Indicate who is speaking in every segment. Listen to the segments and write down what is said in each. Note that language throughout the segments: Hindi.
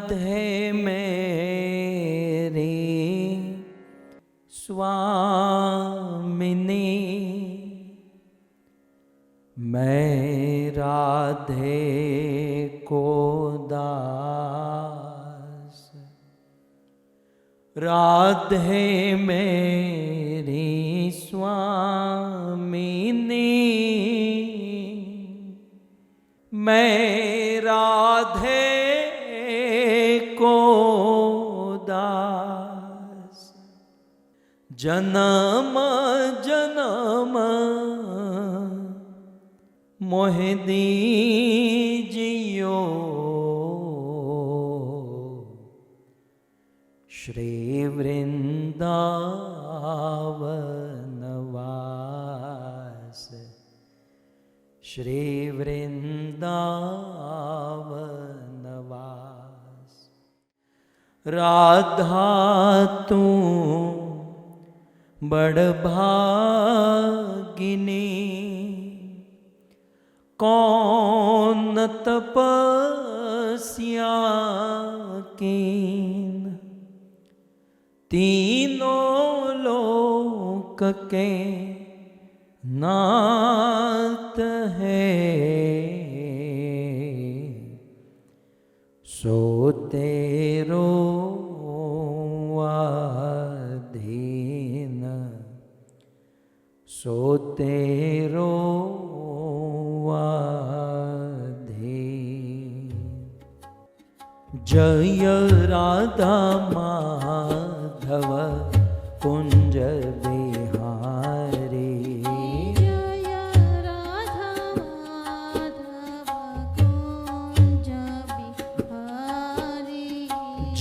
Speaker 1: राधे मेरी स्वामिनी, मैं राधे को दास। राधे मेरी स्वामिनी, मैं राधे को दास। जन्म जन्म मोहि दीजियो, श्री वृंदावनवास, श्री वृंदावनवास। राधा तू बड़ भागिनी, कौन तपस्या कीन, तीनों लोक के नाथ है, सो तेरो अधीन, सो तेरो अधीन। जय राधा माधव कुंज बिहारी,
Speaker 2: जय राधा माधव कुंज बिहारी,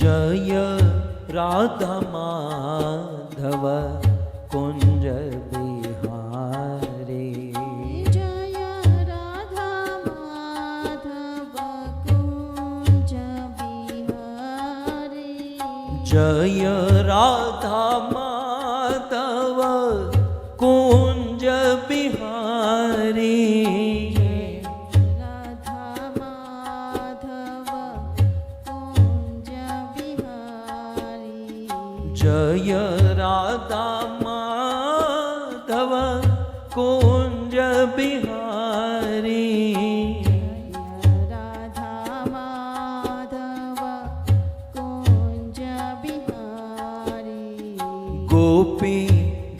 Speaker 1: जय राधा माधव कुंज बिहारी,
Speaker 2: जय राधा माधव कुंज बिहारी,
Speaker 1: जय राधा माधव कुंज बिहारी,
Speaker 2: राधा माधव कुंज बिहारी,
Speaker 1: जय राधा माधव कुंज बिहारी,
Speaker 2: राधा माधव कुंज बिहारी,
Speaker 1: गोपी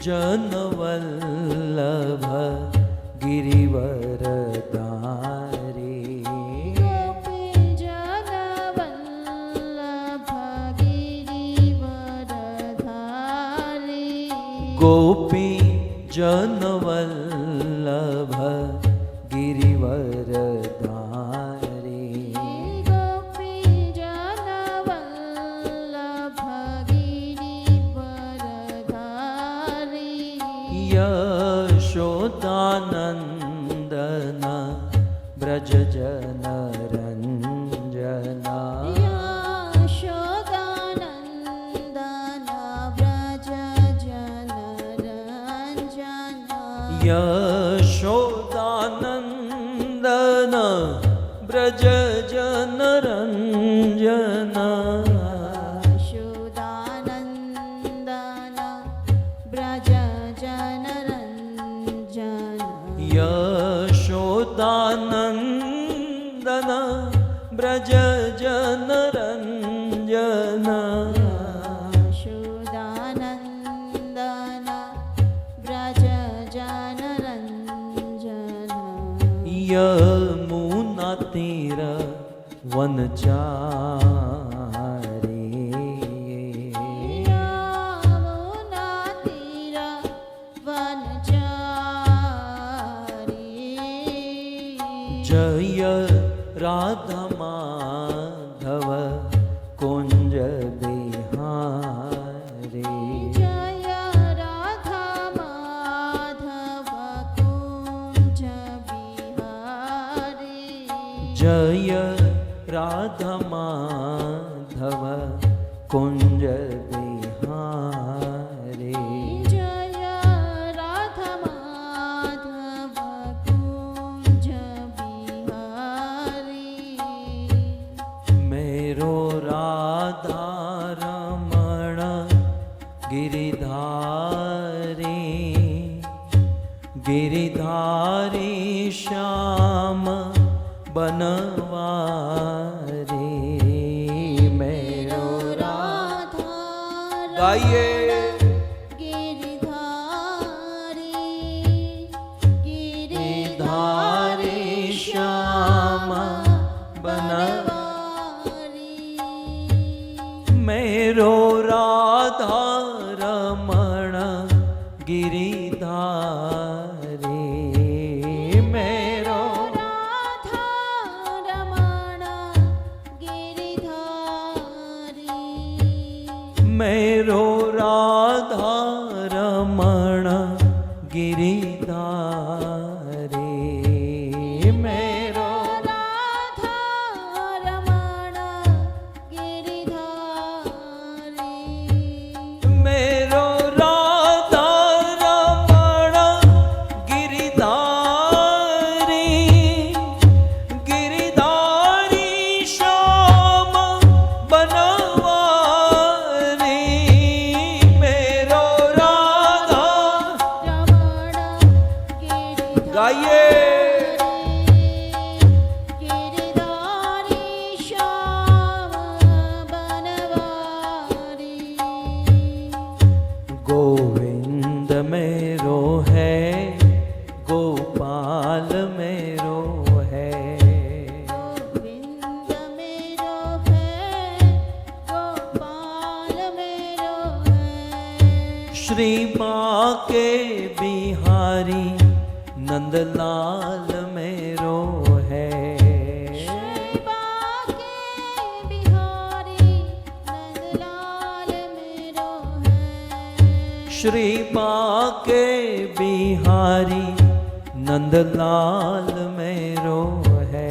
Speaker 1: जन वल्लभ गिरिवर धारी,
Speaker 2: गोपी जन वल्लभ गिरिवरधारी,
Speaker 1: गोपी जन वल्लभ गिरिवर धारी,
Speaker 2: गोपी जन वल्लभ गिरिवरधारी,
Speaker 1: यशोदानंदन ब्रज जन रंजना,
Speaker 2: यशोदानंदन व्रज जन रंजना,
Speaker 1: यशोदानंदन ब्रज जन रंजना,
Speaker 2: यशोदानंदन व्रज जन रंजना,
Speaker 1: यशोदानंदन ब्रज जन रंजना,
Speaker 2: यशोदानंदन व्रज जन रंजना,
Speaker 1: यमुना तीर वनचारी,
Speaker 2: यमुना तीर वनचारी,
Speaker 1: जय राधा माधव कुंज बिहारी,
Speaker 2: जय राधा माधव कुंज बिहारी,
Speaker 1: जय राधा माधव कुंज बिहारी,
Speaker 2: जय राधा माधव कुंज बिहारी,
Speaker 1: मेरो राधा रमण गिरिधारी गिरिधारी श्याम बनवारी मेरो
Speaker 2: राधा
Speaker 1: गाइए
Speaker 2: गिरधारी
Speaker 1: गिरिधारी श्याम
Speaker 2: बनवारी
Speaker 1: मेरो राधा रमण गिरिधारी मेरो
Speaker 2: राधा रमण गिरधारी
Speaker 1: मेरो राधा रमण गिरिधारी मेरो
Speaker 2: राधा रमण गिरधारी
Speaker 1: मेरो राधा रमण गिरिधारी गिरिधारी श्याम बनवारी मेरो राधा
Speaker 2: रमण गिरधारी
Speaker 1: गाइए
Speaker 2: गिरधारी श्याम बनवारी
Speaker 1: गोविंद मेरो है गोपाल मेरो है
Speaker 2: गोविंद मेरो है गोपाल मेरो है
Speaker 1: श्री माँ के बिहारी नंदलाल मेरो है
Speaker 2: श्री बाके बिहारी नंदलाल मेरो है
Speaker 1: श्री माँ के बिहारी नंदलाल मेरो है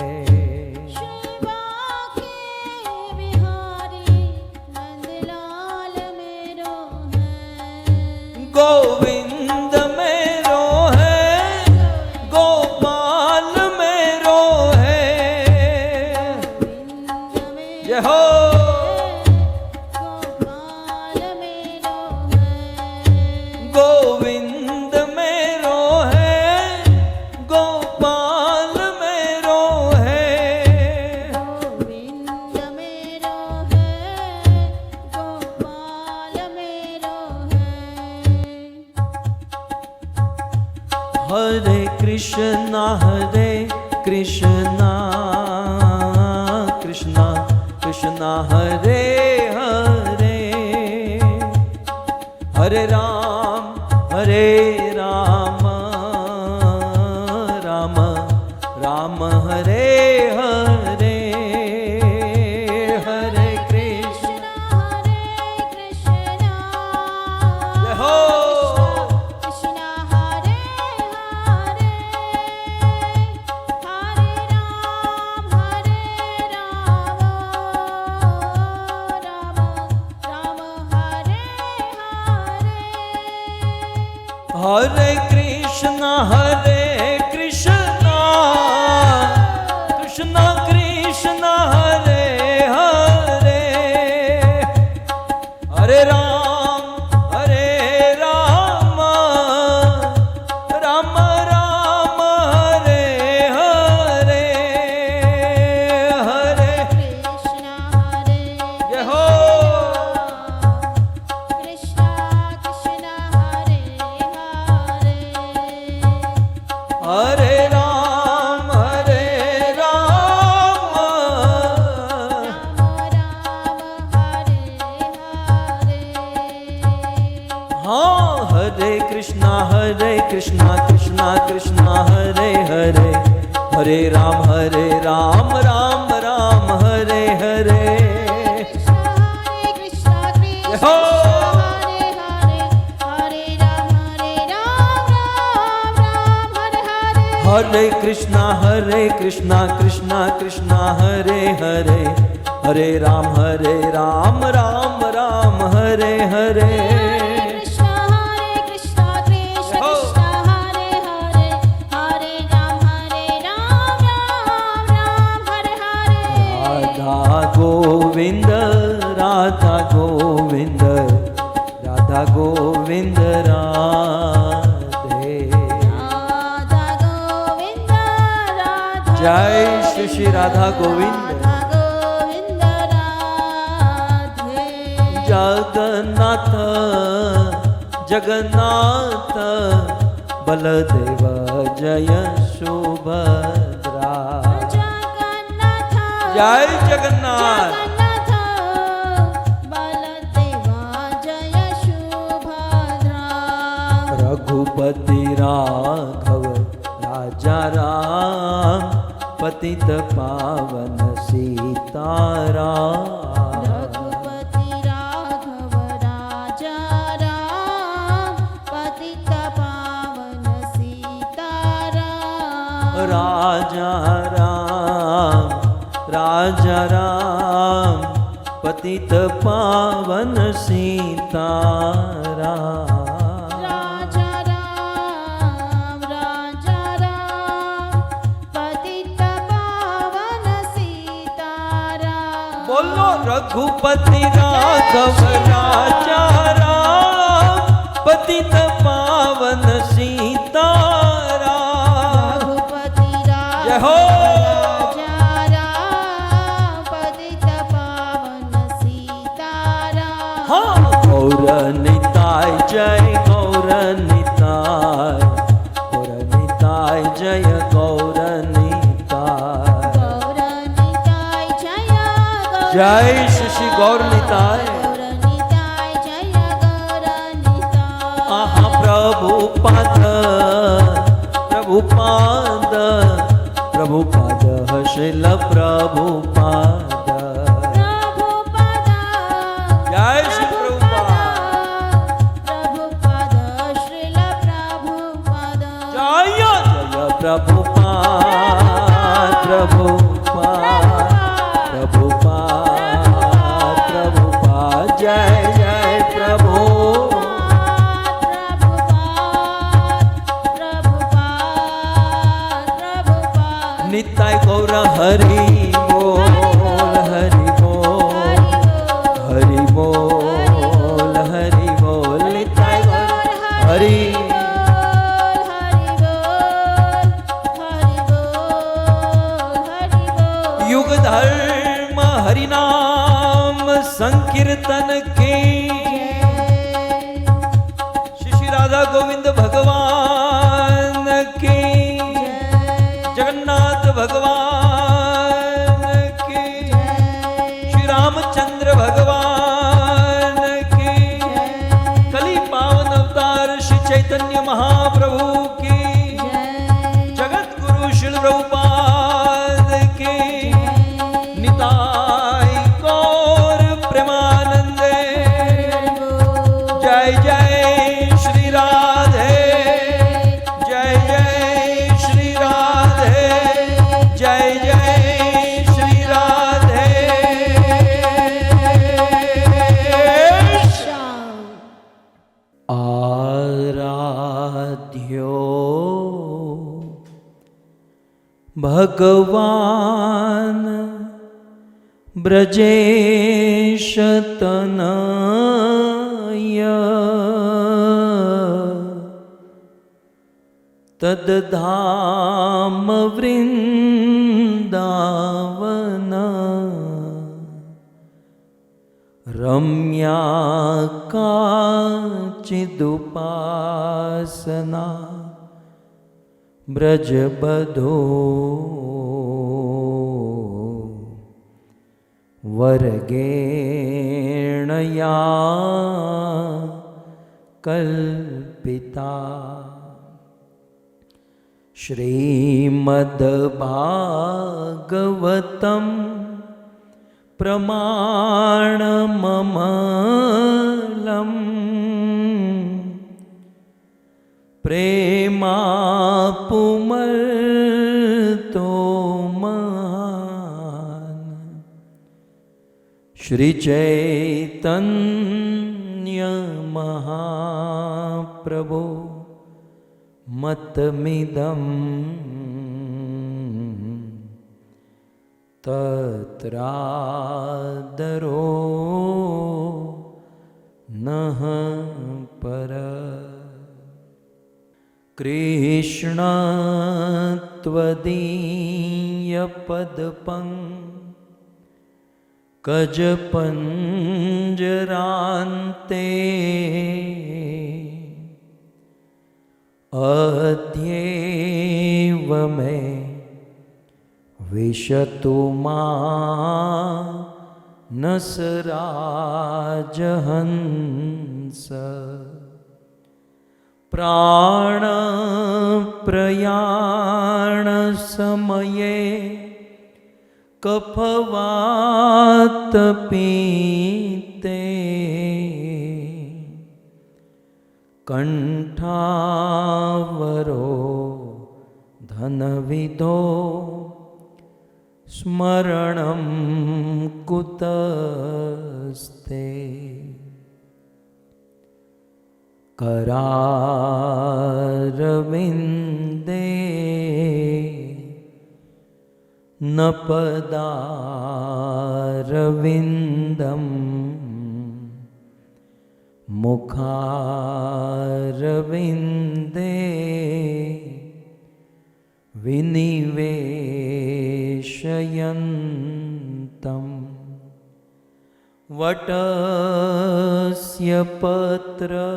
Speaker 2: श्री बाके बिहारी नंदलाल मेरो है
Speaker 1: गोविंद मेरो है गोपाल मेरो है
Speaker 2: गोविंद मेरो
Speaker 1: जय हो
Speaker 2: गोपाल मेरो है
Speaker 1: गोविंद मेरो है गोपाल मेरो है
Speaker 2: गोविंद मेरो है गोपाल मेरो है
Speaker 1: हरे कृष्णा कृष्णा कृष्णा हरे हरे हरे राम राम राम हरे हरे हरे कृष्ण
Speaker 2: हरे कृष्णा
Speaker 1: जय हो
Speaker 2: कृष्णा हरे हरे हरे राम राम राम हरे हरे
Speaker 1: हरे कृष्णा कृष्णा कृष्णा हरे हरे हरे राम राम राम हरे हरे हरे
Speaker 2: कृष्णा हरे
Speaker 1: जय हो
Speaker 2: कृष्णा कृष्णा हरे हरे
Speaker 1: हरे राम
Speaker 2: राम हरे हरे
Speaker 1: हाँ हरे कृष्णा कृष्णा कृष्णा हरे हरे हरे राम राम राम हरे हरे
Speaker 2: कृष्णा कृष्णा
Speaker 1: हो।
Speaker 2: हरे हरे हरे राम राम राम हरे हरे
Speaker 1: हरे कृष्णा कृष्णा हरे हरे हरे राम राम राम हरे हरे
Speaker 2: कृष्णा कृष्णा
Speaker 1: हो।
Speaker 2: हरे हरे हरे राम राम राम हरे हरे
Speaker 1: राधा गोविंद गोविंद राधा गोविंद राधा गोविंद राधे।
Speaker 2: राधा गोविंद राधा
Speaker 1: जय श्री श्री राधा गोविंद।
Speaker 2: राधा गोविंद राधे।
Speaker 1: जगन्नाथ जगन्नाथ बलदेव जय सुभद्रा।
Speaker 2: जगन्नाथ
Speaker 1: जय जगन्नाथ।
Speaker 2: जगन्नाथ बलदेवा जय सुभद्रा।
Speaker 1: रघुपति राघव राजा राम पतित पावन सीताराम।
Speaker 2: रघुपति राघव राजा राम पतित पावन सीताराम।
Speaker 1: राजा राम पतित पावन सीताराम।
Speaker 2: राजा राम पतित पावन सीताराम।
Speaker 1: बोलो रघुपति राघव राजा राम पतित पावन सीताराम।
Speaker 2: रघुपति
Speaker 1: जय
Speaker 2: राघव
Speaker 1: हो।
Speaker 2: राजा राम पतित पावन सीताराम।
Speaker 1: हाँ गौर निताय जय गौर निताय जय गौर निताय।
Speaker 2: गौरनिताय जय
Speaker 1: जय श्री श्री गौर निताय।
Speaker 2: गौरनिताय जय गौरनिताय।
Speaker 1: आहा प्रभुपाद प्रभुपाद प्रभुपाद शिल प्रभुपाद।
Speaker 2: प्रभुपद
Speaker 1: जय श्री प्रभुपाद।
Speaker 2: प्रभुपद श्रील प्रभुपद।
Speaker 1: जय जय प्रभुपाद प्रभुपाद प्रभुपाद प्रभुपाद जय जय प्रभु। निताय गौर हरि बोल हरि बोल हरि बोल हरि बोल निताय गौर हरि। युग धर्म हरि नाम संकीर्तन के। श्री श्री राधा गोविंद भगवान की। जगन्नाथ भगवान की। श्री रामचंद्र भगवान की। कली पावन अवतार श्री चैतन्य महाप्रभु की। जगत गुरु श्री प्रभुपाद की। निताय गौर प्रेमानंदे। जय जय श्री राधे जय जय श्री राधे जय जय श्री राधे। आराध्यो भगवान ब्रजेश तनय तद्धाम वृंदावन। रम्या काचिदुपासना ब्रजबधो वरगेणया कल्पिता। श्रीमद्भागवतं प्रमाणममलम् प्रेमापुमर्तो महान्। श्री चैतन्य महाप्रभो मतमिदं तत्रादरो नः पर कृष्ण त्वदीयपदपङ्कजपञ्जरान्ते अद्यैव मे विशतु मानसराजहंस प्राणप्रयाणसमये कफवातपीते कंठावरो धनविदो स्मरणं कुतस्ते करारविन्दे न पदारविन्दम् मुखारविन्दे विनिवेशयन्तम् वटस्य पत्रस्य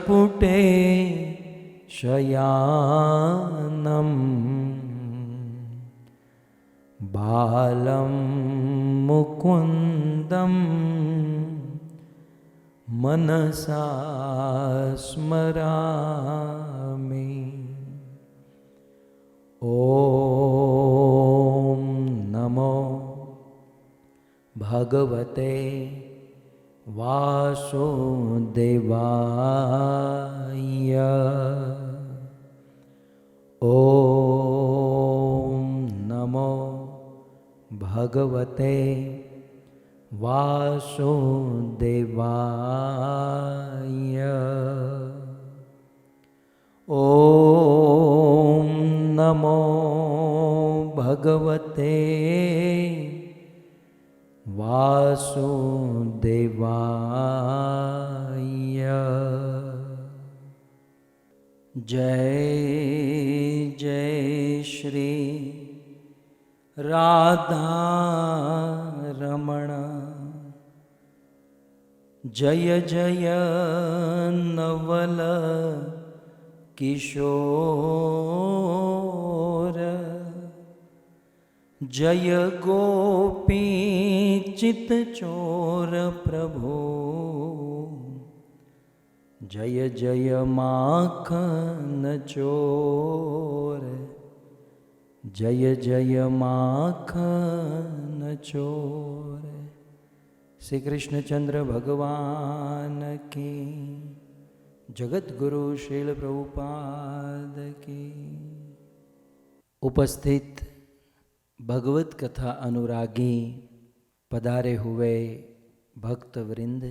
Speaker 1: पुटे शयानं बालं मुकुन्दं मनसा स्मरामि। ॐ नमो भगवते वासुदेवाय। ॐ नमो भगवते वासुदेवाय। ॐ नमो भगवते वासुदेवाय। जय जय श्री राधा रमण, जय जय नवल किशोर, जय गोपी चित चोर प्रभु, जय जय माखन चोर, जय जय माखन चोर। श्री कृष्णचंद्र भगवान की, जगत गुरु श्रील प्रभुपाद की। उपस्थित भगवत कथा अनुरागी पधारे हुए भक्त वृंद,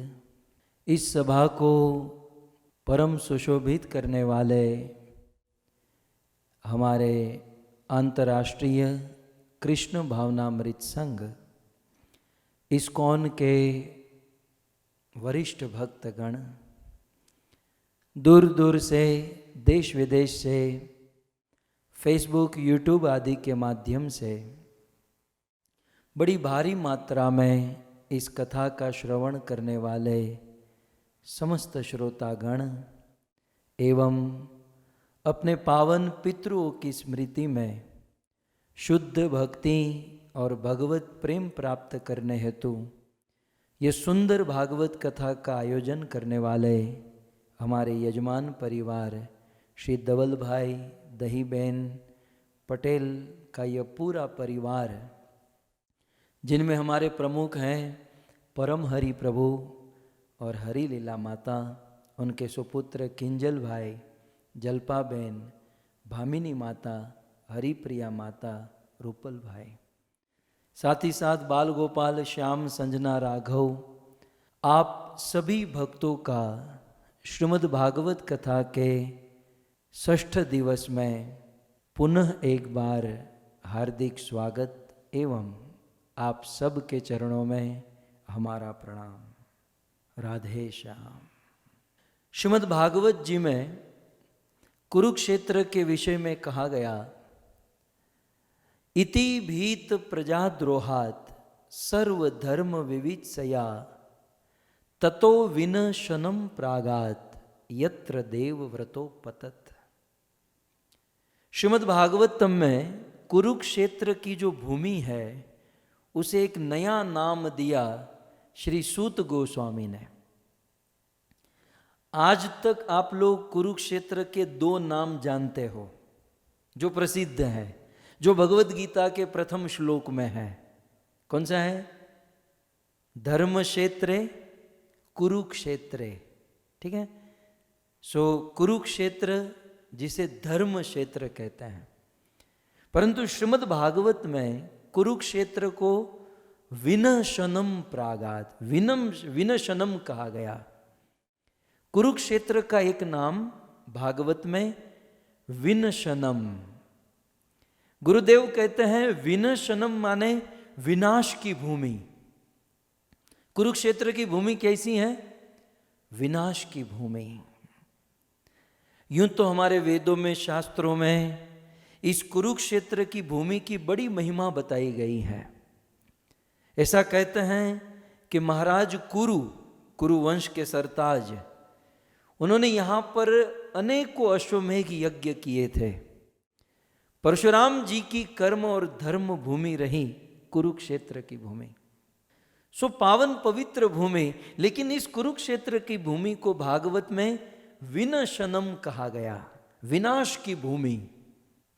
Speaker 1: इस सभा को परम सुशोभित करने वाले हमारे अंतर्राष्ट्रीय कृष्ण भावनामृत संघ इस्कॉन के वरिष्ठ भक्तगण, दूर दूर से देश विदेश से फेसबुक यूट्यूब आदि के माध्यम से बड़ी भारी मात्रा में इस कथा का श्रवण करने वाले समस्त श्रोतागण एवं अपने पावन पितरों की स्मृति में शुद्ध भक्ति और भगवत प्रेम प्राप्त करने हेतु ये सुंदर भागवत कथा का आयोजन करने वाले हमारे यजमान परिवार श्री धवल भाई दही बहन पटेल का यह पूरा परिवार, जिनमें हमारे प्रमुख हैं परम हरि प्रभु और हरि लीला माता, उनके सुपुत्र किंजल भाई, जलपा बहन, भामिनी माता, हरिप्रिया माता, रूपल भाई, साथ ही साथ बाल गोपाल, श्याम, संजना, राघव, आप सभी भक्तों का श्रीमद् भागवत कथा के षष्ठ दिवस में पुनः एक बार हार्दिक स्वागत एवं आप सब के चरणों में हमारा प्रणाम। राधे श्याम। श्रीमद् भागवत जी में कुरुक्षेत्र के विषय में कहा गया, इति भीत प्रजाद्रोहात् सर्वधर्म विवित्सया ततो विनशनम प्रागात् यत्र देव व्रतो पतत। श्रीमद् भागवतम में कुरुक्षेत्र की जो भूमि है उसे एक नया नाम दिया श्री सूत गोस्वामी ने। आज तक आप लोग कुरुक्षेत्र के दो नाम जानते हो जो प्रसिद्ध है, जो भगवत गीता के प्रथम श्लोक में है। कौन सा है? धर्म क्षेत्रे कुरुक्षेत्रे। ठीक है, सो कुरुक्षेत्र जिसे धर्म क्षेत्र कहते हैं, परंतु श्रीमद् भागवत में कुरुक्षेत्र को विनशनम प्रागात् विनशनम कहा गया। कुरुक्षेत्र का एक नाम भागवत में विनशनम। गुरुदेव कहते हैं विनशनम माने विनाश की भूमि। कुरुक्षेत्र की भूमि कैसी है? विनाश की भूमि। यूं तो हमारे वेदों में, शास्त्रों में इस कुरुक्षेत्र की भूमि की बड़ी महिमा बताई गई है। ऐसा कहते हैं कि महाराज कुरु वंश के सरताज, उन्होंने यहां पर अनेकों अश्वमेघ यज्ञ किए थे। परशुराम जी की कर्म और धर्म भूमि रही कुरुक्षेत्र की भूमि। सो पावन पवित्र भूमि, लेकिन इस कुरुक्षेत्र की भूमि को भागवत में विनशनम कहा गया, विनाश की भूमि।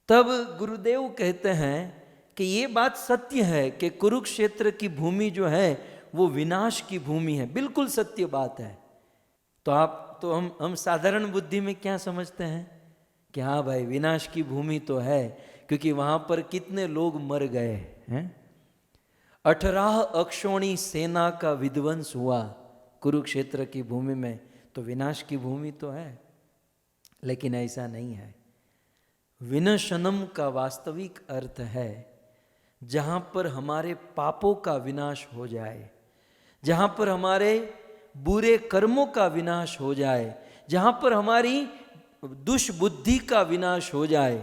Speaker 1: तब गुरुदेव कहते हैं कि ये बात सत्य है कि कुरुक्षेत्र की भूमि जो है वो विनाश की भूमि है। बिल्कुल सत्य बात है। तो हम साधारण बुद्धि में क्या समझते हैं कि हाँ भाई विनाश की भूमि तो है, क्योंकि वहां पर कितने लोग मर गए हैं। 18 अक्षौणी सेना का विध्वंस हुआ कुरुक्षेत्र की भूमि में, तो विनाश की भूमि तो है। लेकिन ऐसा नहीं है। विनशनम का वास्तविक अर्थ है जहां पर हमारे पापों का विनाश हो जाए, जहां पर हमारे बुरे कर्मों का विनाश हो जाए, जहां पर हमारी दुष्बुद्धि का विनाश हो जाए।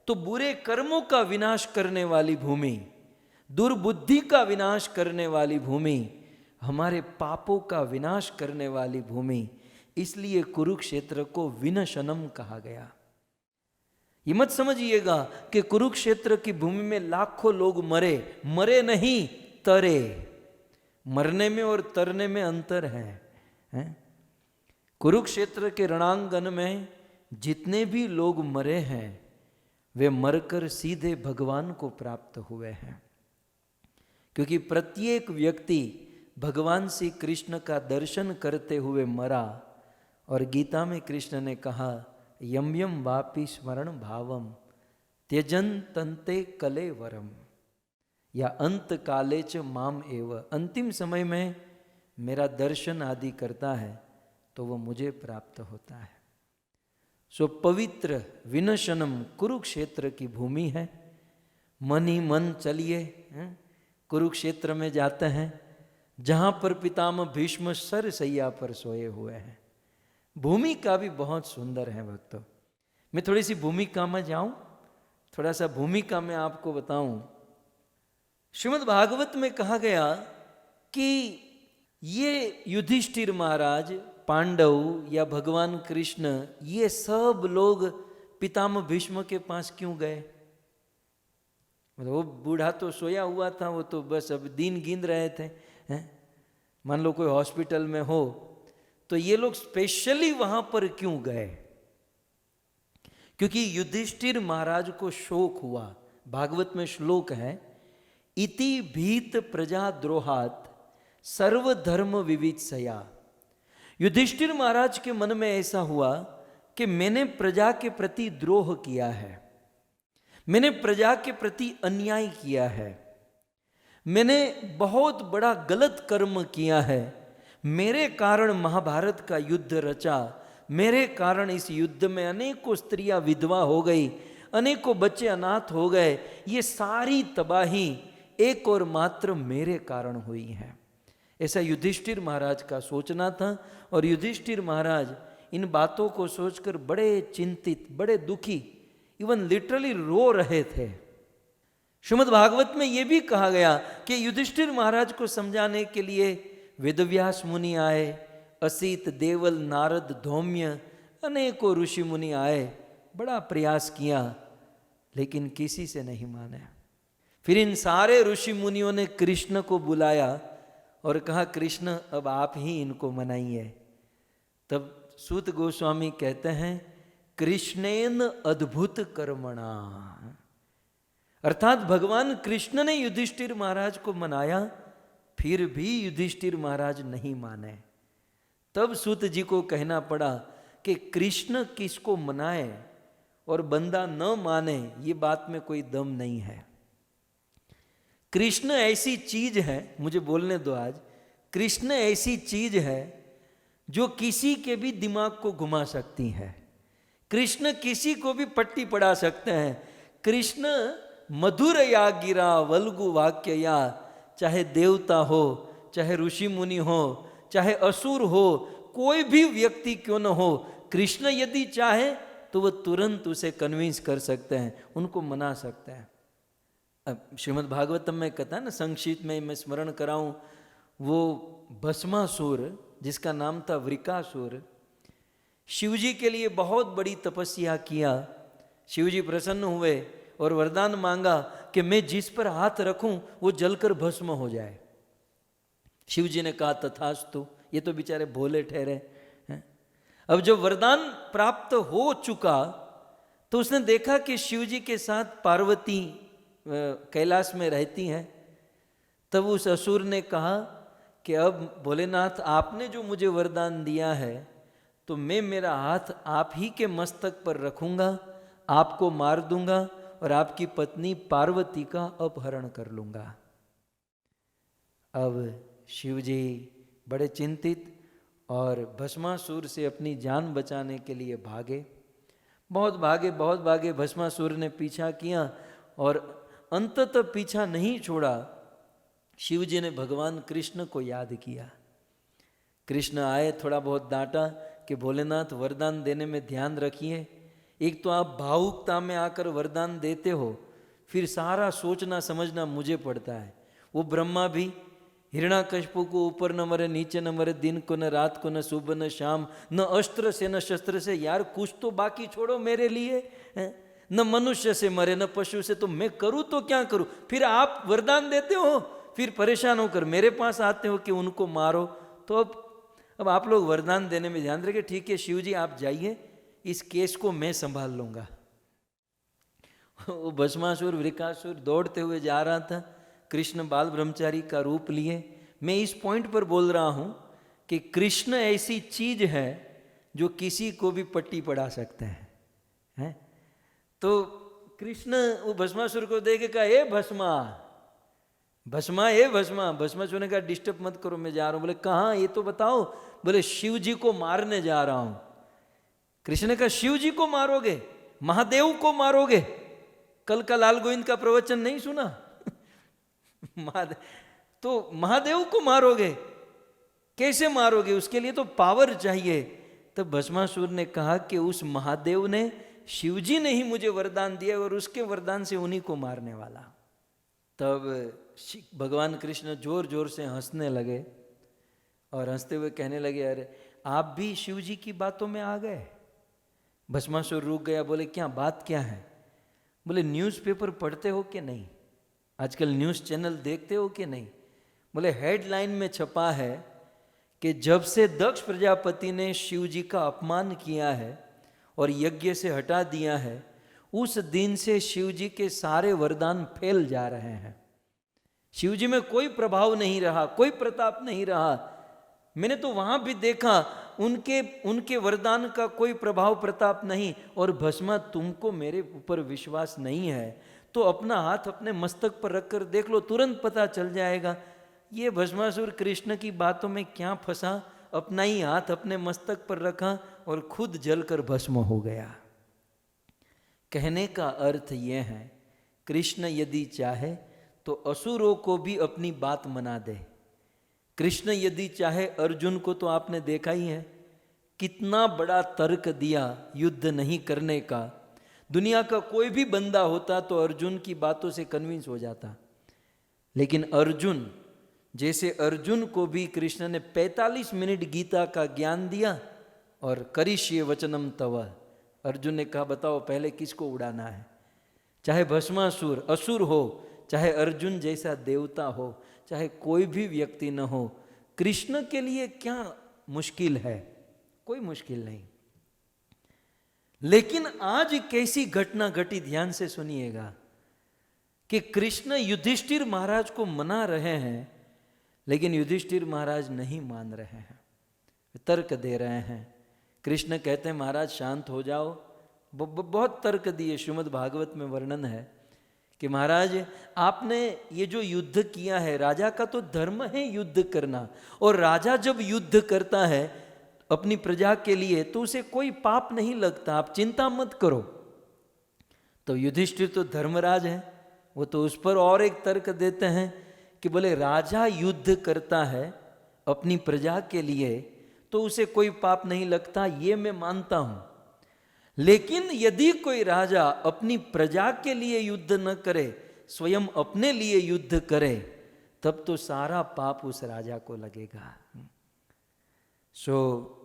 Speaker 1: तो बुरे कर्मों का विनाश करने वाली भूमि, दुर्बुद्धि का विनाश करने वाली भूमि, हमारे पापों का विनाश करने वाली भूमि, इसलिए कुरुक्षेत्र को विनशनम कहा गया। ये मत समझिएगा कि कुरुक्षेत्र की भूमि में लाखों लोग मरे नहीं, तरे। मरने में और तरने में अंतर है? कुरुक्षेत्र के रणांगन में जितने भी लोग मरे हैं वे मरकर सीधे भगवान को प्राप्त हुए हैं, क्योंकि प्रत्येक व्यक्ति भगवान श्री कृष्ण का दर्शन करते हुए मरा। और गीता में कृष्ण ने कहा, यम यम वापि स्मरण भावम त्यजन तंते कले वरम, या अंत काले च माम एव। अंतिम समय में मेरा दर्शन आदि करता है तो वो मुझे प्राप्त होता है। सो पवित्र विनशनम कुरुक्षेत्र की भूमि है। मन ही मन चलिए कुरुक्षेत्र में जाते हैं, जहां पर पितामह भीष्म सरसैया पर सोए हुए हैं। भूमि का भी बहुत सुंदर है भक्तों। मैं थोड़ी सी भूमिका में जाऊं, थोड़ा सा भूमिका में आपको बताऊं। श्रीमद् भागवत में कहा गया कि ये युधिष्ठिर महाराज, पांडव या भगवान कृष्ण, ये सब लोग पितामह भीष्म के पास क्यों गए? मतलब वो बूढ़ा तो सोया हुआ था, वो तो बस अब दिन गिन रहे थे। मान लो कोई हॉस्पिटल में हो तो ये लोग स्पेशली वहां पर क्यों गए? क्योंकि युधिष्ठिर महाराज को शोक हुआ। भागवत में श्लोक है, इति भीत प्रजाद्रोहात् सर्वधर्म विवित्सया। युधिष्ठिर महाराज के मन में ऐसा हुआ कि मैंने प्रजा के प्रति द्रोह किया है, मैंने प्रजा के प्रति अन्याय किया है, मैंने बहुत बड़ा गलत कर्म किया है। मेरे कारण महाभारत का युद्ध रचा, मेरे कारण इस युद्ध में अनेकों स्त्रियां विधवा हो गई, अनेकों बच्चे अनाथ हो गए। ये सारी तबाही एक और मात्र मेरे कारण हुई है, ऐसा युधिष्ठिर महाराज का सोचना था। और युधिष्ठिर महाराज इन बातों को सोचकर बड़े चिंतित, बड़े दुखी, इवन लिटरली रो रहे थे। श्रीमद् भागवत में यह भी कहा गया कि युधिष्ठिर महाराज को समझाने के लिए वेदव्यास मुनि आए, असित, देवल, नारद, धौम्य, अनेकों ऋषि मुनि आए, बड़ा प्रयास किया, लेकिन किसी से नहीं माना। फिर इन सारे ऋषि मुनियों ने कृष्ण को बुलाया और कहा, कृष्ण अब आप ही इनको मनाइए। तब सूत गोस्वामी कहते हैं, कृष्णेन अद्भुत कर्मणा, अर्थात भगवान कृष्ण ने युधिष्ठिर महाराज को मनाया, फिर भी युधिष्ठिर महाराज नहीं माने। तब सूत जी को कहना पड़ा कि कृष्ण किसको मनाए और बंदा न माने, ये बात में कोई दम नहीं है। कृष्ण ऐसी चीज है, मुझे बोलने दो आज, कृष्ण ऐसी चीज है जो किसी के भी दिमाग को घुमा सकती है। कृष्ण किसी को भी पट्टी पड़ा सकते हैं। कृष्ण मधुर या गिरा वल्गु वाक्य या, चाहे देवता हो, चाहे ऋषि मुनि हो, चाहे असुर हो, कोई भी व्यक्ति क्यों न हो, कृष्ण यदि चाहे तो वह तुरंत उसे कन्विंस कर सकते हैं, उनको मना सकते हैं। अब श्रीमद् भागवतम में कथा ना, संक्षिप्त में मैं स्मरण कराऊं, वो भस्मासुर जिसका नाम था वृकासुर, शिवजी के लिए बहुत बड़ी तपस्या किया। शिवजी प्रसन्न हुए और वरदान मांगा कि मैं जिस पर हाथ रखूं वो जलकर भस्म हो जाए। शिवजी ने कहा तथास्तु। ये तो बेचारे भोले ठहरे हैं। अब जब वरदान प्राप्त हो चुका तो उसने देखा कि शिवजी के साथ पार्वती कैलाश में रहती हैं। तब उस असुर ने कहा कि अब भोलेनाथ आपने जो मुझे वरदान दिया है तो मैं मेरा हाथ आप ही के मस्तक पर रखूंगा, आपको मार दूंगा और आपकी पत्नी पार्वती का अपहरण कर लूंगा। अब शिवजी बड़े चिंतित और भस्मासुर से अपनी जान बचाने के लिए भागे। बहुत भागे, भस्मासुर ने पीछा किया और अंततः पीछा नहीं छोड़ा। शिवजी ने भगवान कृष्ण को याद किया। कृष्ण आए, थोड़ा बहुत डांटा कि भोलेनाथ वरदान देने में ध्यान रखिए। एक तो आप भावुकता में आकर वरदान देते हो, फिर सारा सोचना समझना मुझे पड़ता है। वो ब्रह्मा भी हिरण्याकश्यप को ऊपर न मरे, नीचे न मरे, दिन को न रात को, न सुबह न शाम, न अस्त्र से न शस्त्र से। यार कुछ तो बाकी छोड़ो मेरे लिए, न मनुष्य से मरे न पशु से, तो मैं करूँ तो क्या करूँ? फिर आप वरदान देते हो, फिर परेशान होकर मेरे पास आते हो कि उनको मारो। तो अब आप लोग वरदान देने में ध्यान रखें। ठीक है शिव जी आप जाइए, इस केस को मैं संभाल लूंगा। वो भस्मासुर वृकासुर दौड़ते हुए जा रहा था, कृष्ण बाल ब्रह्मचारी का रूप लिए। मैं इस पॉइंट पर बोल रहा हूं कि कृष्ण ऐसी चीज है जो किसी को भी पट्टी पड़ा सकते हैं। तो कृष्ण वो भस्मासुर को देखे कहा, ए भस्मा भस्मा, ए भस्मा। भस्मासुर ने कहा डिस्टर्ब मत करो, मैं जा रहा हूं। बोले कहाँ, ये तो बताओ। बोले शिव जी को मारने जा रहा हूं। कृष्ण ने कहा शिव जी को मारोगे, महादेव को मारोगे? कल का लाल गोविंद का प्रवचन नहीं सुना? महादेव, तो महादेव को मारोगे, कैसे मारोगे? उसके लिए तो पावर चाहिए। तब भस्मासुर ने कहा कि उस महादेव ने, शिवजी ने ही मुझे वरदान दिया और उसके वरदान से उन्हीं को मारने वाला। तब भगवान कृष्ण जोर जोर से हंसने लगे और हंसते हुए कहने लगे, अरे आप भी शिवजी की बातों में आ गए? भस्मासुर रुक गया। बोले क्या बात क्या है? बोले न्यूज़पेपर पढ़ते हो कि नहीं? आजकल न्यूज़ चैनल देखते हो कि नहीं? बोले हेडलाइन में छपा है कि जब से दक्ष प्रजापति ने शिव जी का अपमान किया है और यज्ञ से हटा दिया है, उस दिन से शिव जी के सारे वरदान फैल जा रहे हैं। शिव जी में कोई प्रभाव नहीं रहा, कोई प्रताप नहीं रहा। मैंने तो वहां भी देखा उनके वरदान का कोई प्रभाव प्रताप नहीं। और भस्मा तुमको मेरे ऊपर विश्वास नहीं है तो अपना हाथ अपने मस्तक पर रखकर देख लो, तुरंत पता चल जाएगा। ये भस्मासुर कृष्ण की बातों में क्या फंसा, अपना ही हाथ अपने मस्तक पर रखा और खुद जलकर भस्म हो गया। कहने का अर्थ ये है, कृष्ण यदि चाहे तो असुरों को भी अपनी बात मना दे। कृष्ण यदि चाहे, अर्जुन को तो आपने देखा ही है कितना बड़ा तर्क दिया युद्ध नहीं करने का। दुनिया का कोई भी बंदा होता तो अर्जुन की बातों से कन्विंस हो जाता, लेकिन अर्जुन जैसे अर्जुन को भी कृष्ण ने 45 मिनट गीता का ज्ञान दिया और करिष्ये वचनम तव। अर्जुन ने कहा बताओ पहले किसको उड़ाना है, चाहे भस्मासुर असुर हो, चाहे अर्जुन जैसा देवता हो, चाहे कोई भी व्यक्ति न हो, कृष्ण के लिए क्या मुश्किल है, कोई मुश्किल नहीं। लेकिन आज कैसी घटना घटी, ध्यान से सुनिएगा कि कृष्ण युधिष्ठिर महाराज को मना रहे हैं, लेकिन युधिष्ठिर महाराज नहीं मान रहे हैं, तर्क दे रहे हैं। कृष्ण कहते हैं महाराज शांत हो जाओ। बहुत तर्क दिए, श्रीमद् भागवत में वर्णन है कि महाराज आपने ये जो युद्ध किया है, राजा का तो धर्म है युद्ध करना, और राजा जब युद्ध करता है अपनी प्रजा के लिए तो उसे कोई पाप नहीं लगता, आप चिंता मत करो। तो युधिष्ठिर तो धर्मराज है, वो तो उस पर और एक तर्क देते हैं कि बोले राजा युद्ध करता है अपनी प्रजा के लिए तो उसे कोई पाप नहीं लगता, ये मैं मानता हूं। लेकिन यदि कोई राजा अपनी प्रजा के लिए युद्ध न करे, स्वयं अपने लिए युद्ध करे, तब तो सारा पाप उस राजा को लगेगा।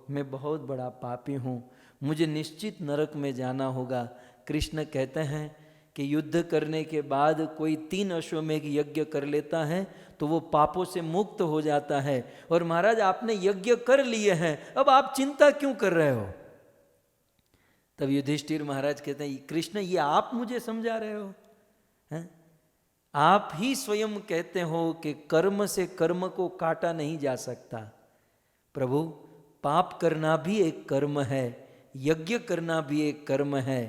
Speaker 1: मैं बहुत बड़ा पापी हूं, मुझे निश्चित नरक में जाना होगा। कृष्ण कहते हैं कि युद्ध करने के बाद कोई 3 अश्वमेघ यज्ञ कर लेता है तो वो पापों से मुक्त हो जाता है, और महाराज आपने यज्ञ कर लिए हैं, अब आप चिंता क्यों कर रहे हो। तब युधिष्ठिर महाराज कहते हैं कृष्ण ये आप मुझे समझा रहे हो हैं? आप ही स्वयं कहते हो कि कर्म से कर्म को काटा नहीं जा सकता। प्रभु पाप करना भी एक कर्म है, यज्ञ करना भी एक कर्म है,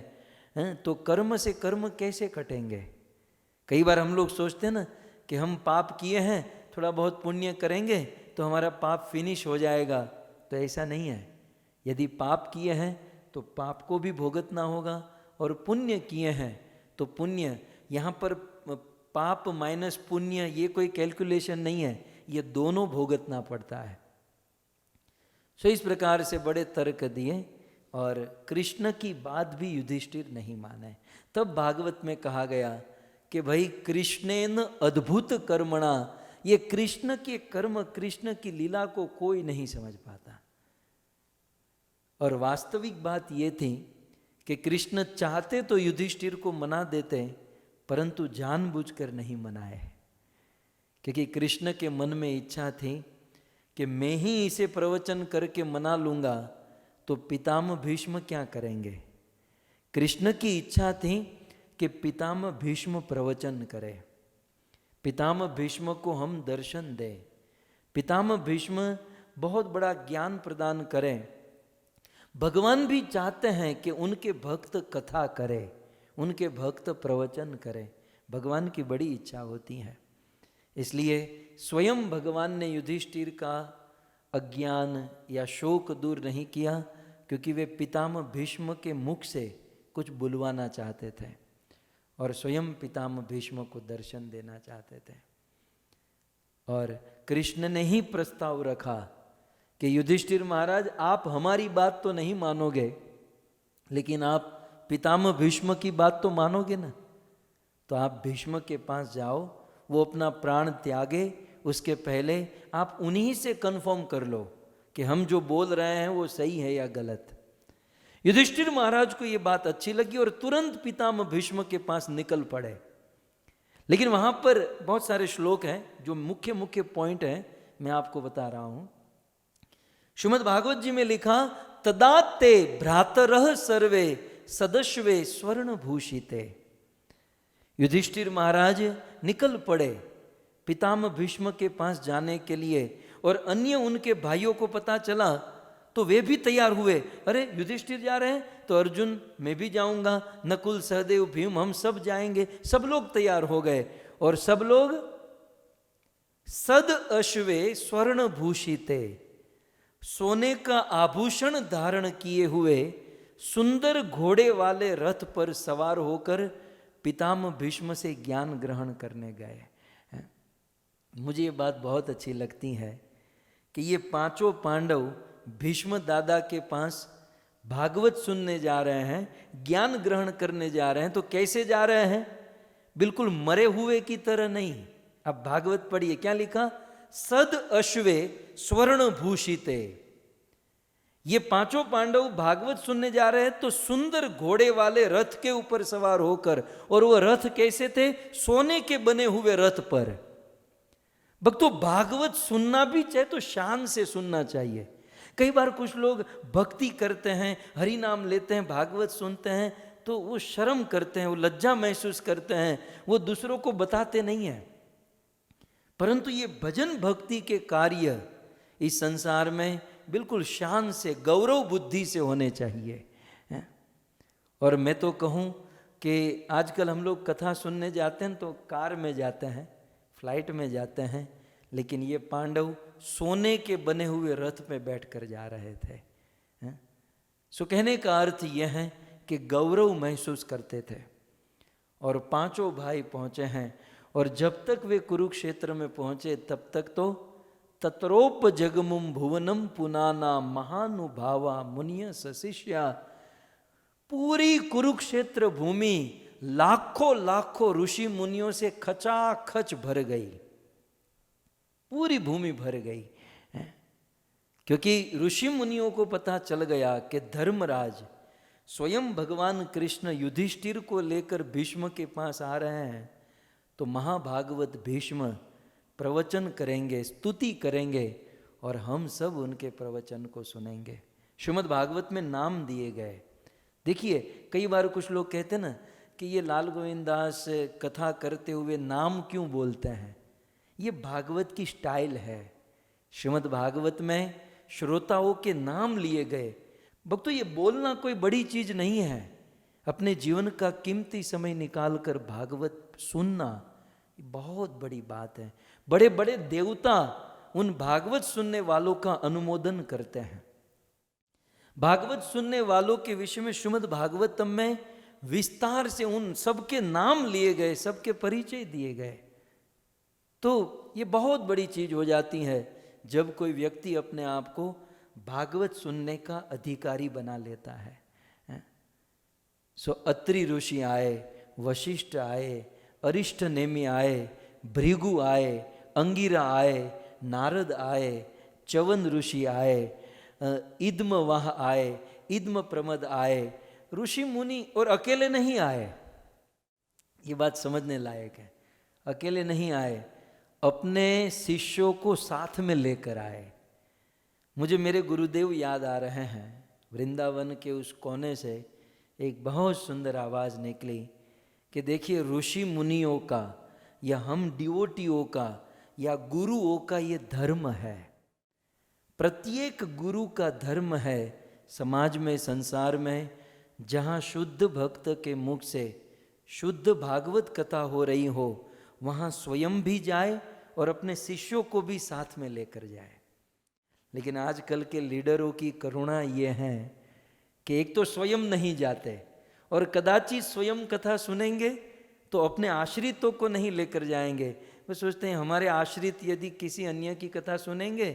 Speaker 1: तो कर्म से कर्म कैसे कटेंगे। कई बार हम लोग सोचते हैं ना कि हम पाप किए हैं, थोड़ा बहुत पुण्य करेंगे तो हमारा पाप फिनिश हो जाएगा, तो ऐसा नहीं है। यदि पाप किए हैं तो पाप को भी भुगतना होगा, और पुण्य किए हैं तो पुण्य, यहाँ पर पाप माइनस पुण्य ये कोई कैलकुलेशन नहीं है, ये दोनों भुगतना पड़ता है। इस प्रकार से बड़े तर्क दिए और कृष्ण की बात भी युधिष्ठिर नहीं माने। तब भागवत में कहा गया कि भाई कृष्णेन अद्भुत कर्मणा, ये कृष्ण के कर्म, कृष्ण की लीला को कोई नहीं समझ पाता। और वास्तविक बात ये थी कि कृष्ण चाहते तो युधिष्ठिर को मना देते, परंतु जानबूझकर नहीं मनाए, क्योंकि कृष्ण के मन में इच्छा थी कि मैं ही इसे प्रवचन करके मना लूंगा तो पितामह भीष्म क्या करेंगे। कृष्ण की इच्छा थी कि पितामह भीष्म प्रवचन करे, पितामह भीष्म को हम दर्शन दें, पितामह भीष्म बहुत बड़ा ज्ञान प्रदान करें। भगवान भी चाहते हैं कि उनके भक्त कथा करें, उनके भक्त प्रवचन करें, भगवान की बड़ी इच्छा होती है। इसलिए स्वयं भगवान ने युधिष्ठिर का अज्ञान या शोक दूर नहीं किया, क्योंकि वे पितामह भीष्म के मुख से कुछ बुलवाना चाहते थे और स्वयं पितामह भीष्म को दर्शन देना चाहते थे। और कृष्ण ने ही प्रस्ताव रखा कि युधिष्ठिर महाराज आप हमारी बात तो नहीं मानोगे, लेकिन आप पितामह भीष्म की बात तो मानोगे ना, तो आप भीष्म के पास जाओ, वो अपना प्राण त्यागे, उसके पहले आप उन्हीं से कंफर्म कर लो कि हम जो बोल रहे हैं वो सही है या गलत। युधिष्ठिर महाराज को ये बात अच्छी लगी और तुरंत पितामह भीष्म के पास निकल पड़े। लेकिन वहां पर बहुत सारे श्लोक हैं, जो मुख्य मुख्य पॉइंट हैं मैं आपको बता रहा हूं। श्रीमद् भागवत जी में लिखा, तदाते भ्रातरः सर्वे सदस्वे स्वर्ण भूषिते। युधिष्ठिर महाराज निकल पड़े पितामह भीष्म के पास जाने के लिए, और अन्य उनके भाइयों को पता चला तो वे भी तैयार हुए। अरे युधिष्ठिर जा रहे हैं तो अर्जुन मैं भी जाऊंगा, नकुल सहदेव भीम हम सब जाएंगे। सब लोग तैयार हो गए और सब लोग सद अश्वे स्वर्ण भूषिते, सोने का आभूषण धारण किए हुए सुंदर घोड़े वाले रथ पर सवार होकर पितामह भीष्म से ज्ञान ग्रहण करने गए। मुझे ये बात बहुत अच्छी लगती है कि ये पांचों पांडव भीष्म दादा के पास भागवत सुनने जा रहे हैं, ज्ञान ग्रहण करने जा रहे हैं। तो कैसे जा रहे हैं? बिल्कुल मरे हुए की तरह नहीं। अब भागवत पढ़िए, क्या लिखा? सद अश्वे स्वर्ण भूषिते। ये पांचों पांडव भागवत सुनने जा रहे हैं तो सुंदर घोड़े वाले रथ के ऊपर सवार होकर, और वो रथ कैसे थे? सोने के बने हुए रथ पर। भक्तों, भागवत सुनना भी चाहे तो शान से सुनना चाहिए। कई बार कुछ लोग भक्ति करते हैं, हरि नाम लेते हैं, भागवत सुनते हैं तो वो शर्म करते हैं, वो लज्जा महसूस करते हैं, वो दूसरों को बताते नहीं हैं। परंतु ये भजन भक्ति के कार्य इस संसार में बिल्कुल शान से, गौरव बुद्धि से होने चाहिए। और मैं तो कहूँ कि आजकल हम लोग कथा सुनने जाते हैं तो कार में जाते हैं, फ्लाइट में जाते हैं, लेकिन ये पांडव सोने के बने हुए रथ में बैठकर जा रहे थे। सो कहने का अर्थ यह है कि गौरव महसूस करते थे। और पांचों भाई पहुंचे हैं, और जब तक वे कुरुक्षेत्र में पहुंचे तब तक तो तत्रोप जगमुम भुवनम पुनाना महानुभावा मुनिय सशिष्या। पूरी कुरुक्षेत्र भूमि लाखों लाखों ऋषि मुनियों से खचाखच भर गई, पूरी भूमि भर गई। क्योंकि ऋषि मुनियों को पता चल गया कि धर्मराज स्वयं भगवान कृष्ण युधिष्ठिर को लेकर भीष्म के पास आ रहे हैं, तो महाभागवत भीष्म प्रवचन करेंगे, स्तुति करेंगे, और हम सब उनके प्रवचन को सुनेंगे। श्रीमद् भागवत में नाम दिए गए। देखिए, कई बार कुछ लोग कहते हैं ना कि ये लाल गोविंद दास कथा करते हुए नाम क्यों बोलते हैं? ये भागवत की स्टाइल है। श्रीमद् भागवत में श्रोताओं के नाम लिए गए। भक्तों, ये बोलना कोई बड़ी चीज नहीं है। अपने जीवन का कीमती समय निकालकर भागवत सुनना बहुत बड़ी बात है। बड़े बड़े देवता उन भागवत सुनने वालों का अनुमोदन करते हैं। भागवत सुनने वालों के विषय में श्रीमद् भागवतम में विस्तार से उन सबके नाम लिए गए, सबके परिचय दिए गए। तो ये बहुत बड़ी चीज हो जाती है जब कोई व्यक्ति अपने आप को भागवत सुनने का अधिकारी बना लेता है। सो अत्रि ऋषि आए, वशिष्ठ आए, अरिष्ठ नेमि आए, भृगु आए, अंगिरा आए, नारद आए, चवन ऋषि आए, इद्म वाह आए, इद्म प्रमद आए, ऋषि मुनि। और अकेले नहीं आए, ये बात समझने लायक है। अकेले नहीं आए, अपने शिष्यों को साथ में लेकर आए। मुझे मेरे गुरुदेव याद आ रहे हैं। वृंदावन के उस कोने से एक बहुत सुंदर आवाज़ निकली कि देखिए, ऋषि मुनियों का या हम डिवोटियों का या गुरुओं का ये धर्म है। प्रत्येक गुरु का धर्म है समाज में, संसार में, जहाँ शुद्ध भक्त के मुख से शुद्ध भागवत कथा हो रही हो, वहाँ स्वयं भी जाए और अपने शिष्यों को भी साथ में लेकर जाए। लेकिन आजकल के लीडरों की करुणा ये है कि एक तो स्वयं नहीं जाते, और कदाचित स्वयं कथा सुनेंगे तो अपने आश्रितों को नहीं लेकर जाएंगे। वो सोचते हैं हमारे आश्रित यदि किसी अन्य की कथा सुनेंगे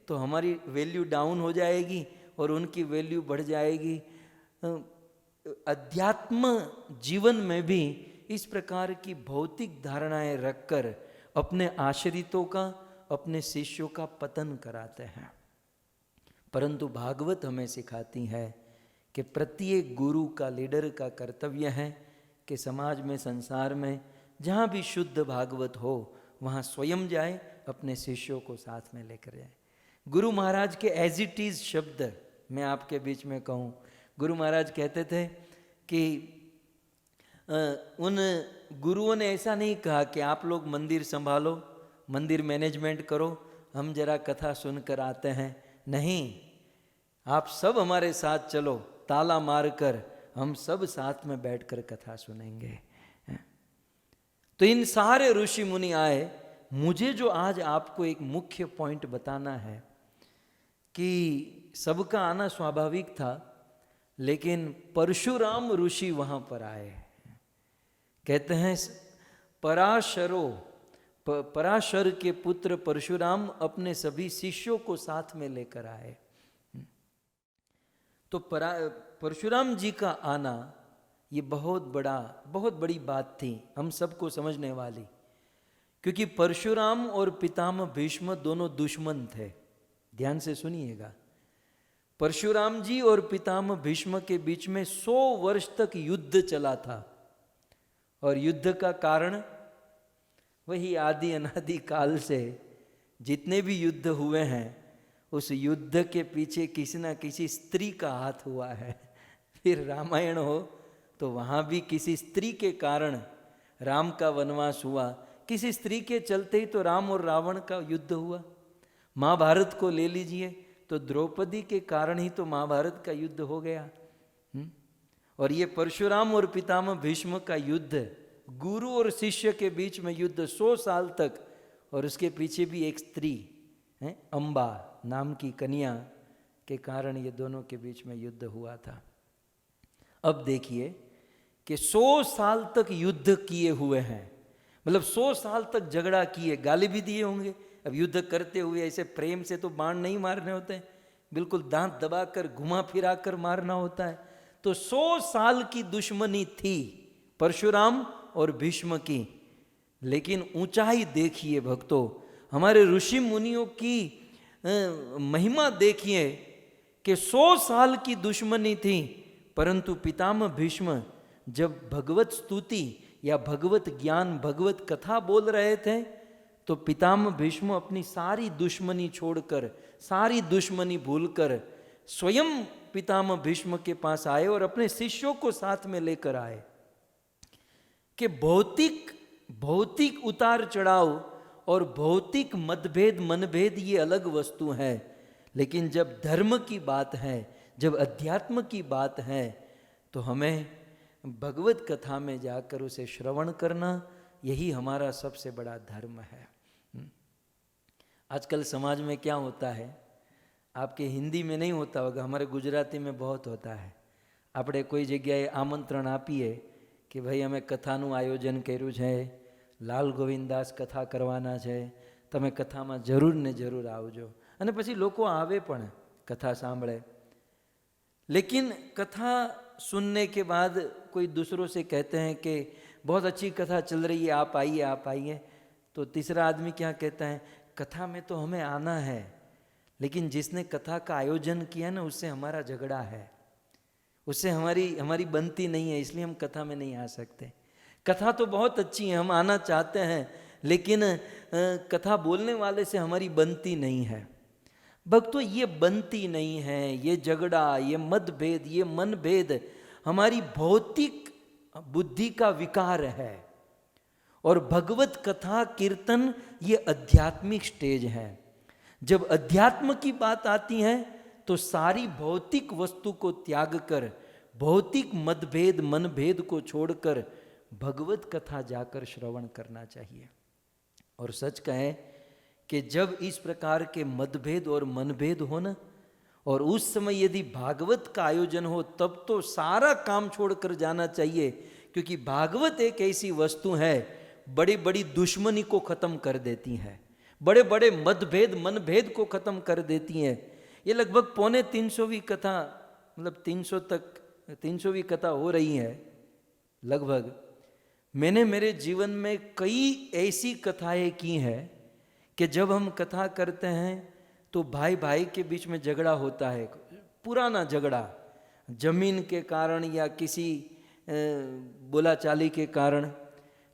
Speaker 1: तो हमारी वैल्यू डाउन हो जाएगी और उनकी वैल्यू बढ़ जाएगी। अध्यात्म जीवन में भी इस प्रकार की भौतिक धारणाएं रखकर अपने आश्रितों का, अपने शिष्यों का पतन कराते हैं। परंतु भागवत हमें सिखाती है कि प्रत्येक गुरु का, लीडर का कर्तव्य है कि समाज में, संसार में जहाँ भी शुद्ध भागवत हो वहाँ स्वयं जाए, अपने शिष्यों को साथ में लेकर जाए। गुरु महाराज के एज इट इज शब्द मैं आपके बीच में कहूँ। गुरु महाराज कहते थे कि उन गुरुओं ने ऐसा नहीं कहा कि आप लोग मंदिर संभालो, मंदिर मैनेजमेंट करो, हम जरा कथा सुनकर आते हैं। नहीं, आप सब हमारे साथ चलो, ताला मारकर हम सब साथ में बैठकर कथा सुनेंगे। तो इन सारे ऋषि मुनि आए। मुझे जो आज आपको एक मुख्य पॉइंट बताना है कि सबका आना स्वाभाविक था, लेकिन परशुराम ऋषि वहां पर आए। कहते हैं पराशर के पुत्र परशुराम अपने सभी शिष्यों को साथ में लेकर आए। तो परशुराम जी का आना ये बहुत बड़ी बात थी हम सबको समझने वाली, क्योंकि परशुराम और पितामह भीष्म दोनों दुश्मन थे। ध्यान से सुनिएगा, परशुराम जी और पितामह भीष्म के बीच में 100 वर्ष तक युद्ध चला था। और युद्ध का कारण वही आदि अनादि काल से जितने भी युद्ध हुए हैं, उस युद्ध के पीछे किसी ना किसी स्त्री का हाथ हुआ है। फिर रामायण हो तो वहाँ भी किसी स्त्री के कारण राम का वनवास हुआ, किसी स्त्री के चलते ही तो राम और रावण का युद्ध हुआ। महाभारत को ले लीजिए तो द्रौपदी के कारण ही तो महाभारत का युद्ध हो गया। और ये परशुराम और पितामह भीष्म का युद्ध, गुरु और शिष्य के बीच में युद्ध 100 साल तक, और उसके पीछे भी एक स्त्री है अंबा नाम की कन्या के कारण ये दोनों के बीच में युद्ध हुआ था। अब देखिए कि 100 साल तक युद्ध किए हुए हैं, मतलब 100 साल तक झगड़ा किए, गाली भी दिए होंगे। अब युद्ध करते हुए ऐसे प्रेम से तो बाण नहीं मारने होते हैं, बिल्कुल दांत दबाकर घुमा फिरा कर मारना होता है। तो 100 साल की दुश्मनी थी परशुराम और भीष्म की। लेकिन ऊंचाई देखिए भक्तों, हमारे ऋषि मुनियों की महिमा देखिए कि 100 साल की दुश्मनी थी, परंतु पितामह भीष्म जब भगवत स्तुति या भगवत ज्ञान भगवत कथा बोल रहे थे, तो पितामह भीष्म अपनी सारी दुश्मनी छोड़कर, सारी दुश्मनी भूलकर स्वयं पितामह भीष्म के पास आए और अपने शिष्यों को साथ में लेकर आए। कि भौतिक उतार चढ़ाव और भौतिक मतभेद मनभेद ये अलग वस्तु है, लेकिन जब धर्म की बात है, जब अध्यात्म की बात है, तो हमें भगवत कथा में जाकर उसे श्रवण करना, यही हमारा सबसे बड़ा धर्म है। आजकल समाज में क्या होता है, आपके हिंदी में नहीं होता होगा, हमारे गुजराती में बहुत होता है। આપણે કોઈ જગ્યાએ આમંત્રણ આપીએ કે ભાઈ અમે કથાનું આયોજન કર્યું છે, લાલ ગોવિંદાસ કથા કરવાના છે, તમે કથામાં જરૂર ને જરૂર આવજો, અને પછી લોકો આવે પણ કથા સાંભળે। लेकिन कथा सुनने के बाद कोई दूसरों से कहते हैं कि बहुत अच्छी कथा चल रही है, आप आइए। तो तीसरा आदमी क्या कहता है, कथा में तो हमें आना है, लेकिन जिसने कथा का आयोजन किया ना उससे हमारा झगड़ा है, उससे हमारी बनती नहीं है, इसलिए हम कथा में नहीं आ सकते। कथा तो बहुत अच्छी है, हम आना चाहते हैं, लेकिन कथा बोलने वाले से हमारी बनती नहीं है। भक्तों, ये बनती नहीं है, ये झगड़ा, ये मतभेद, ये मनभेद हमारी भौतिक बुद्धि का विकार है। और भगवत कथा कीर्तन ये आध्यात्मिक स्टेज है। जब अध्यात्म की बात आती है तो सारी भौतिक वस्तु को त्याग कर, भौतिक मतभेद मनभेद को छोड़कर भगवत कथा जाकर श्रवण करना चाहिए। और सच कहें कि जब इस प्रकार के मतभेद और मनभेद हो ना, और उस समय यदि भागवत का आयोजन हो, तब तो सारा काम छोड़कर जाना चाहिए, क्योंकि भागवत एक ऐसी वस्तु है बड़ी बड़ी दुश्मनी को खत्म कर देती है, बड़े बड़े मतभेद मनभेद को खत्म कर देती हैं। ये लगभग 350वीं कथा, मतलब 300वीं कथा हो रही है लगभग। मैंने मेरे जीवन में कई ऐसी कथाएं की हैं कि जब हम कथा करते हैं तो भाई भाई के बीच में झगड़ा होता है, पुराना झगड़ा, जमीन के कारण या किसी बोलाचाली के कारण।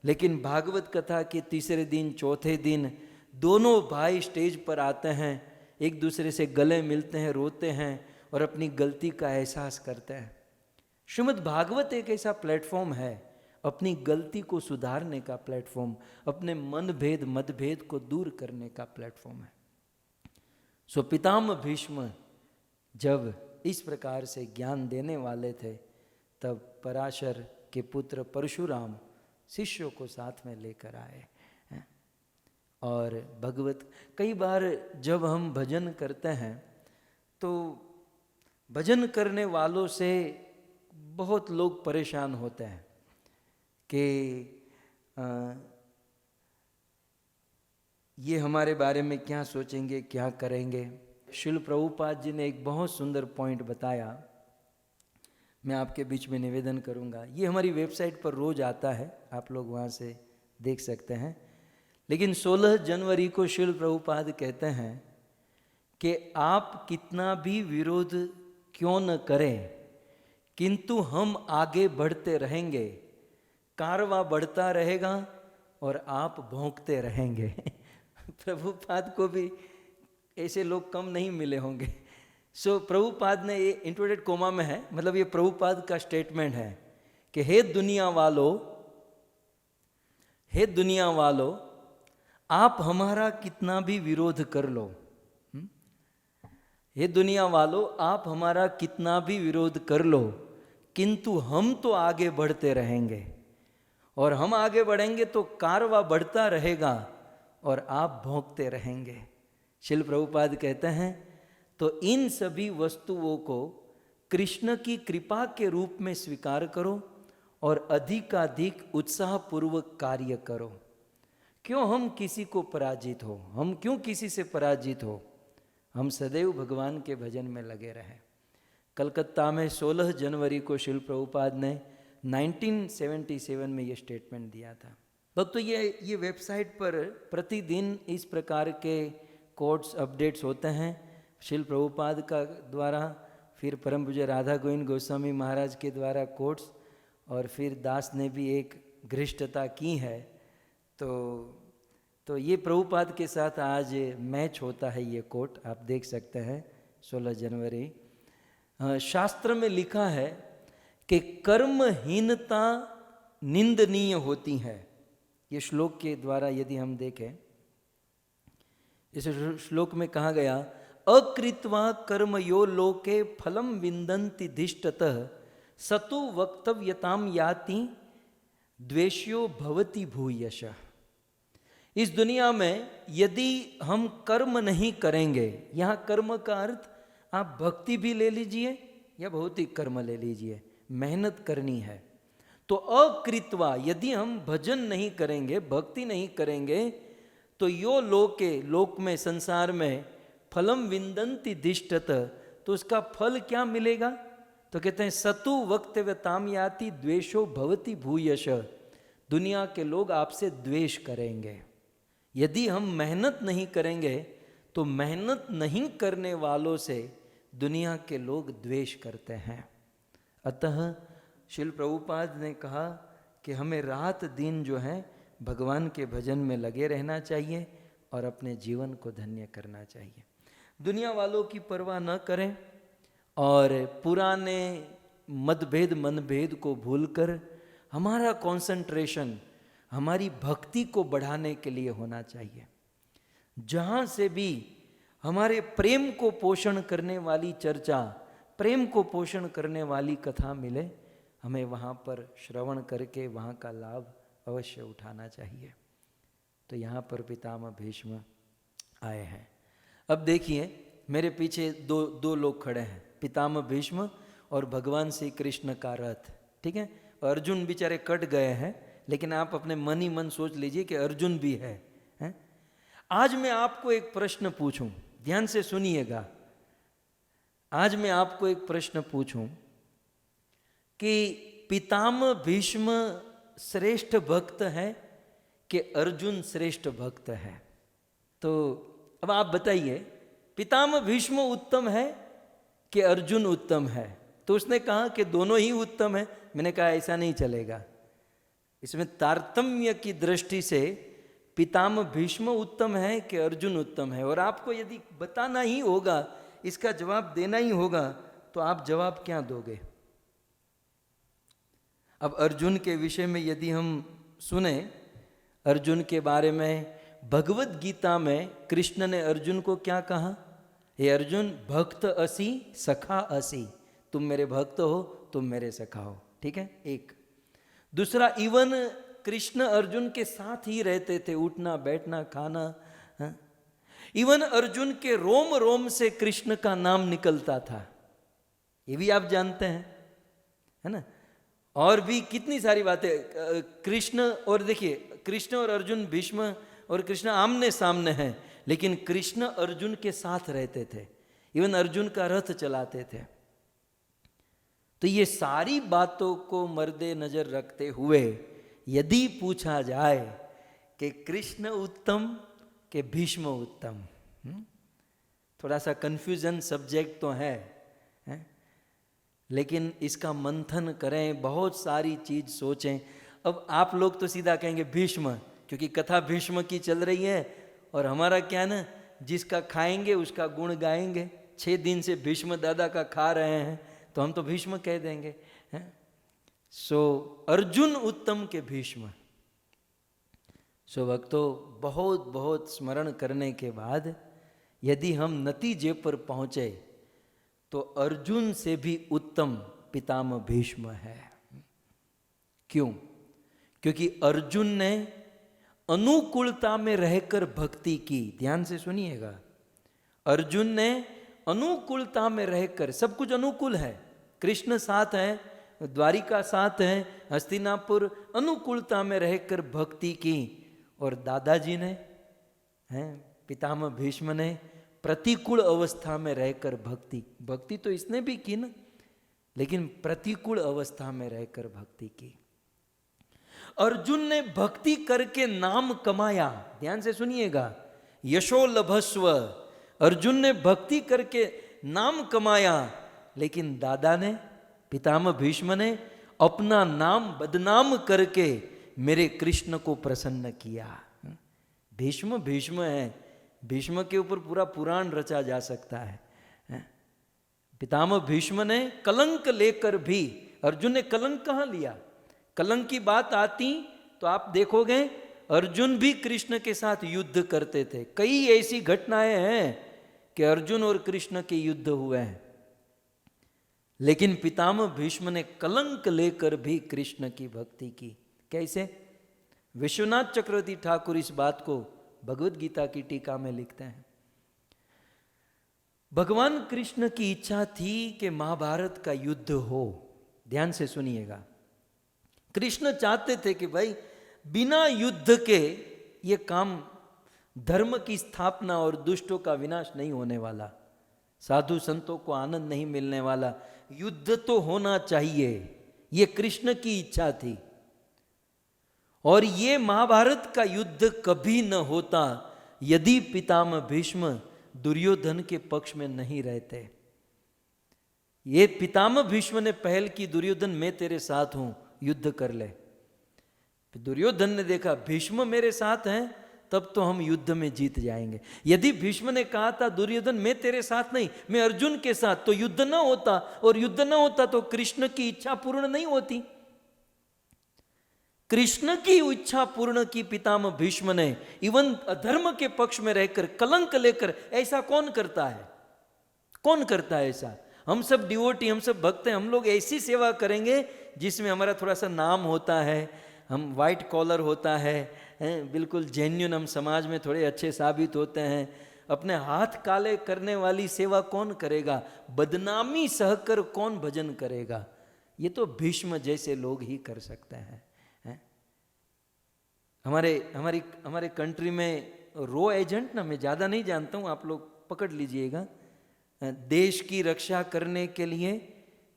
Speaker 1: लेकिन भागवत कथा के तीसरे दिन चौथे दिन दोनों भाई स्टेज पर आते हैं, एक दूसरे से गले मिलते हैं, रोते हैं और अपनी गलती का एहसास करते हैं। श्रीमद् भागवत एक ऐसा प्लेटफॉर्म है, अपनी गलती को सुधारने का प्लेटफॉर्म, अपने मनभेद मतभेद को दूर करने का प्लेटफॉर्म है। सो पितामह भीष्म जब इस प्रकार से ज्ञान देने वाले थे, तब पराशर के पुत्र परशुराम शिष्यों को साथ में लेकर आए। और भगवत, कई बार जब हम भजन करते हैं तो भजन करने वालों से बहुत लोग परेशान होते हैं कि ये हमारे बारे में क्या सोचेंगे, क्या करेंगे। शिल प्रभुपाद जी ने एक बहुत सुंदर पॉइंट बताया, मैं आपके बीच में निवेदन करूंगा। ये हमारी वेबसाइट पर रोज आता है, आप लोग वहाँ से देख सकते हैं। लेकिन 16 जनवरी को शिल प्रभुपाद कहते हैं कि आप कितना भी विरोध क्यों न करें, किंतु हम आगे बढ़ते रहेंगे, कारवां बढ़ता रहेगा और आप भौंकते रहेंगे। प्रभुपाद को भी ऐसे लोग कम नहीं मिले होंगे। सो प्रभुपाद ने ये इंटरप्रेटेड कोमा में है, मतलब ये प्रभुपाद का स्टेटमेंट है कि हे दुनिया वालों, आप हमारा कितना भी विरोध कर लो, हे दुनिया वालों, आप हमारा कितना भी विरोध कर लो, किंतु हम तो आगे बढ़ते रहेंगे, और हम आगे बढ़ेंगे तो कारवां बढ़ता रहेगा और आप भौंकते रहेंगे। शिल प्रभुपाद कहते हैं, तो इन सभी वस्तुओं को कृष्ण की कृपा के रूप में स्वीकार करो और अधिकाधिक उत्साहपूर्वक कार्य करो। क्यों हम किसी को पराजित हो, हम क्यों किसी से पराजित हो, हम सदैव भगवान के भजन में लगे रहें। कलकत्ता में 16 जनवरी को शिल प्रभुपाद ने 1977 में ये स्टेटमेंट दिया था। भक्तों, ये वेबसाइट पर प्रतिदिन इस प्रकार के कोट्स अपडेट्स होते हैं, शिल प्रभुपाद का द्वारा, फिर परम पूज्य राधा गोविंद गोस्वामी महाराज के द्वारा कोट्स, और फिर दास ने भी एक घृष्टता की है। तो ये प्रभुपाद के साथ आज मैच होता है। ये कोट आप देख सकते हैं 16 जनवरी। शास्त्र में लिखा है कि कर्महीनता निंदनीय होती है। ये श्लोक के द्वारा यदि हम देखें, इस श्लोक में कहा गया, अकृत्वा कर्म यो लोके फलम विंदन्ति धिष्ठतः सतु वक्तव्यताम याति द्वेष्यो भवति भूयश। इस दुनिया में यदि हम कर्म नहीं करेंगे, यहाँ कर्म का अर्थ आप भक्ति भी ले लीजिए या भौतिक कर्म ले लीजिए, मेहनत करनी है। तो अकृत्वा, यदि हम भजन नहीं करेंगे, भक्ति नहीं करेंगे, तो यो लोक में, संसार में, फलम विंदन्ति धिष्ठत, तो उसका फल क्या मिलेगा? तो कहते हैं सतु वक्तव्यताम याति द्वेषो भवति भूयश। दुनिया के लोग आपसे द्वेष करेंगे। यदि हम मेहनत नहीं करेंगे तो मेहनत नहीं करने वालों से दुनिया के लोग द्वेष करते हैं। अतः शिल प्रभुपाद ने कहा कि हमें रात दिन जो है भगवान के भजन में लगे रहना चाहिए और अपने जीवन को धन्य करना चाहिए। दुनिया वालों की परवाह न करें और पुराने मतभेद मनभेद को भूलकर हमारा कंसंट्रेशन हमारी भक्ति को बढ़ाने के लिए होना चाहिए। जहाँ से भी हमारे प्रेम को पोषण करने वाली चर्चा, प्रेम को पोषण करने वाली कथा मिले, हमें वहाँ पर श्रवण करके वहाँ का लाभ अवश्य उठाना चाहिए। तो यहाँ पर पितामह भीष्म आए हैं। अब देखिए मेरे पीछे दो लोग खड़े हैं, पितामह भीष्म और भगवान श्री कृष्ण का रथ, ठीक है। अर्जुन बेचारे कट गए हैं, लेकिन आप अपने मन ही मन सोच लीजिए कि अर्जुन भी है, हैं? आज मैं आपको एक प्रश्न पूछूं, ध्यान से सुनिएगा। आज मैं आपको एक प्रश्न पूछूं कि पितामह भीष्म श्रेष्ठ भक्त है कि अर्जुन श्रेष्ठ भक्त है? तो अब आप बताइए, पितामह भीष्म उत्तम है कि अर्जुन उत्तम है? तो उसने कहा कि दोनों ही उत्तम है। मैंने कहा ऐसा नहीं चलेगा, इसमें तारतम्य की दृष्टि से पितामह भीष्म उत्तम है कि अर्जुन उत्तम है। और आपको यदि बताना ही होगा, इसका जवाब देना ही होगा, तो आप जवाब क्या दोगे? अब अर्जुन के विषय में यदि हम सुने, अर्जुन के बारे में भगवत गीता में कृष्ण ने अर्जुन को क्या कहा? हे अर्जुन, भक्त असी सखा असी, तुम मेरे भक्त हो, तुम मेरे सखा हो, ठीक है। एक दूसरा, इवन कृष्ण अर्जुन के साथ ही रहते थे, उठना बैठना खाना, हाँ? इवन अर्जुन के रोम रोम से कृष्ण का नाम निकलता था। ये भी आप जानते हैं, है ना। और भी कितनी सारी बातें। कृष्ण और देखिए, कृष्ण और अर्जुन, भीष्म और कृष्ण आमने सामने हैं, लेकिन कृष्ण अर्जुन के साथ रहते थे, इवन अर्जुन का रथ चलाते थे। तो ये सारी बातों को मर्दे नजर रखते हुए यदि पूछा जाए कि कृष्ण उत्तम कि भीष्म उत्तम, थोड़ा सा कंफ्यूजन सब्जेक्ट तो है? लेकिन इसका मंथन करें, बहुत सारी चीज सोचें। अब आप लोग तो सीधा कहेंगे भीष्म, क्योंकि कथा भीष्म की चल रही है, और हमारा क्या ना, जिसका खाएंगे उसका गुण गाएंगे। 6 दिन से भीष्म दादा का खा रहे हैं, तो हम तो भीष्म कह देंगे। सो अर्जुन उत्तम के भीष्म। सो भक्तों, बहुत बहुत स्मरण करने के बाद यदि हम नतीजे पर पहुंचे तो अर्जुन से भी उत्तम पितामह भीष्म है। क्यों? क्योंकि अर्जुन ने अनुकूलता में रहकर भक्ति की। ध्यान से सुनिएगा, अर्जुन ने अनुकूलता में रहकर, सब कुछ अनुकूल है, कृष्ण साथ है, द्वारिका साथ है, हस्तिनापुर, अनुकूलता में रहकर भक्ति की। और दादाजी ने, हैं पितामह भीष्म ने, प्रतिकूल अवस्था में रहकर भक्ति तो इसने भी की ना, लेकिन प्रतिकूल अवस्था में रहकर भक्ति की। अर्जुन ने भक्ति करके नाम कमाया। ध्यान से सुनिएगा, यशो लभस्व। अर्जुन ने भक्ति करके नाम कमाया, लेकिन दादा ने, पितामह भीष्म ने अपना नाम बदनाम करके मेरे कृष्ण को प्रसन्न किया। भीष्म भीष्म है, भीष्म के ऊपर पूरा पुराण रचा जा सकता है। पितामह भीष्म ने कलंक लेकर भी, अर्जुन ने कलंक कहाँ लिया? कलंक की बात आती तो आप देखोगे अर्जुन भी कृष्ण के साथ युद्ध करते थे। कई ऐसी घटनाएं हैं कि अर्जुन और कृष्ण के युद्ध हुए हैं, लेकिन पितामह भीष्म ने कलंक लेकर भी कृष्ण की भक्ति की। कैसे? विश्वनाथ चक्रवर्ती ठाकुर इस बात को भगवत गीता की टीका में लिखते हैं। भगवान कृष्ण की इच्छा थी कि महाभारत का युद्ध हो। ध्यान से सुनिएगा, कृष्ण चाहते थे कि भाई बिना युद्ध के ये काम, धर्म की स्थापना और दुष्टों का विनाश नहीं होने वाला, साधु संतों को आनंद नहीं मिलने वाला, युद्ध तो होना चाहिए। ये कृष्ण की इच्छा थी। और ये महाभारत का युद्ध कभी न होता यदि पितामह भीष्म दुर्योधन के पक्ष में नहीं रहते। ये पितामह भीष्म ने पहल की, दुर्योधन मैं तेरे साथ हूं, युद्ध कर ले। दुर्योधन ने देखा भीष्म मेरे साथ हैं, तब तो हम युद्ध में जीत जाएंगे। यदि भीष्म ने कहा था दुर्योधन मैं तेरे साथ नहीं, मैं अर्जुन के साथ, तो युद्ध न होता, और युद्ध न होता तो कृष्ण की इच्छा पूर्ण नहीं होती। कृष्ण की इच्छा पूर्ण की पितामह भीष्म ने, इवन अधर्म के पक्ष में रहकर, कलंक लेकर। ऐसा कौन करता है? कौन करता है ऐसा? हम सब डिवोटी, हम सब भक्त हैं, हम लोग ऐसी सेवा करेंगे जिसमें हमारा थोड़ा सा नाम होता है, हम वाइट कॉलर होता है, बिल्कुल जेन्युइन, हम समाज में थोड़े अच्छे साबित होते हैं। अपने हाथ काले करने वाली सेवा कौन करेगा? बदनामी सहकर कौन भजन करेगा? ये तो भीष्म जैसे लोग ही कर सकते हैं। हमारे कंट्री में रो एजेंट ना, मैं ज़्यादा नहीं जानता हूँ, आप लोग पकड़ लीजिएगा। देश की रक्षा करने के लिए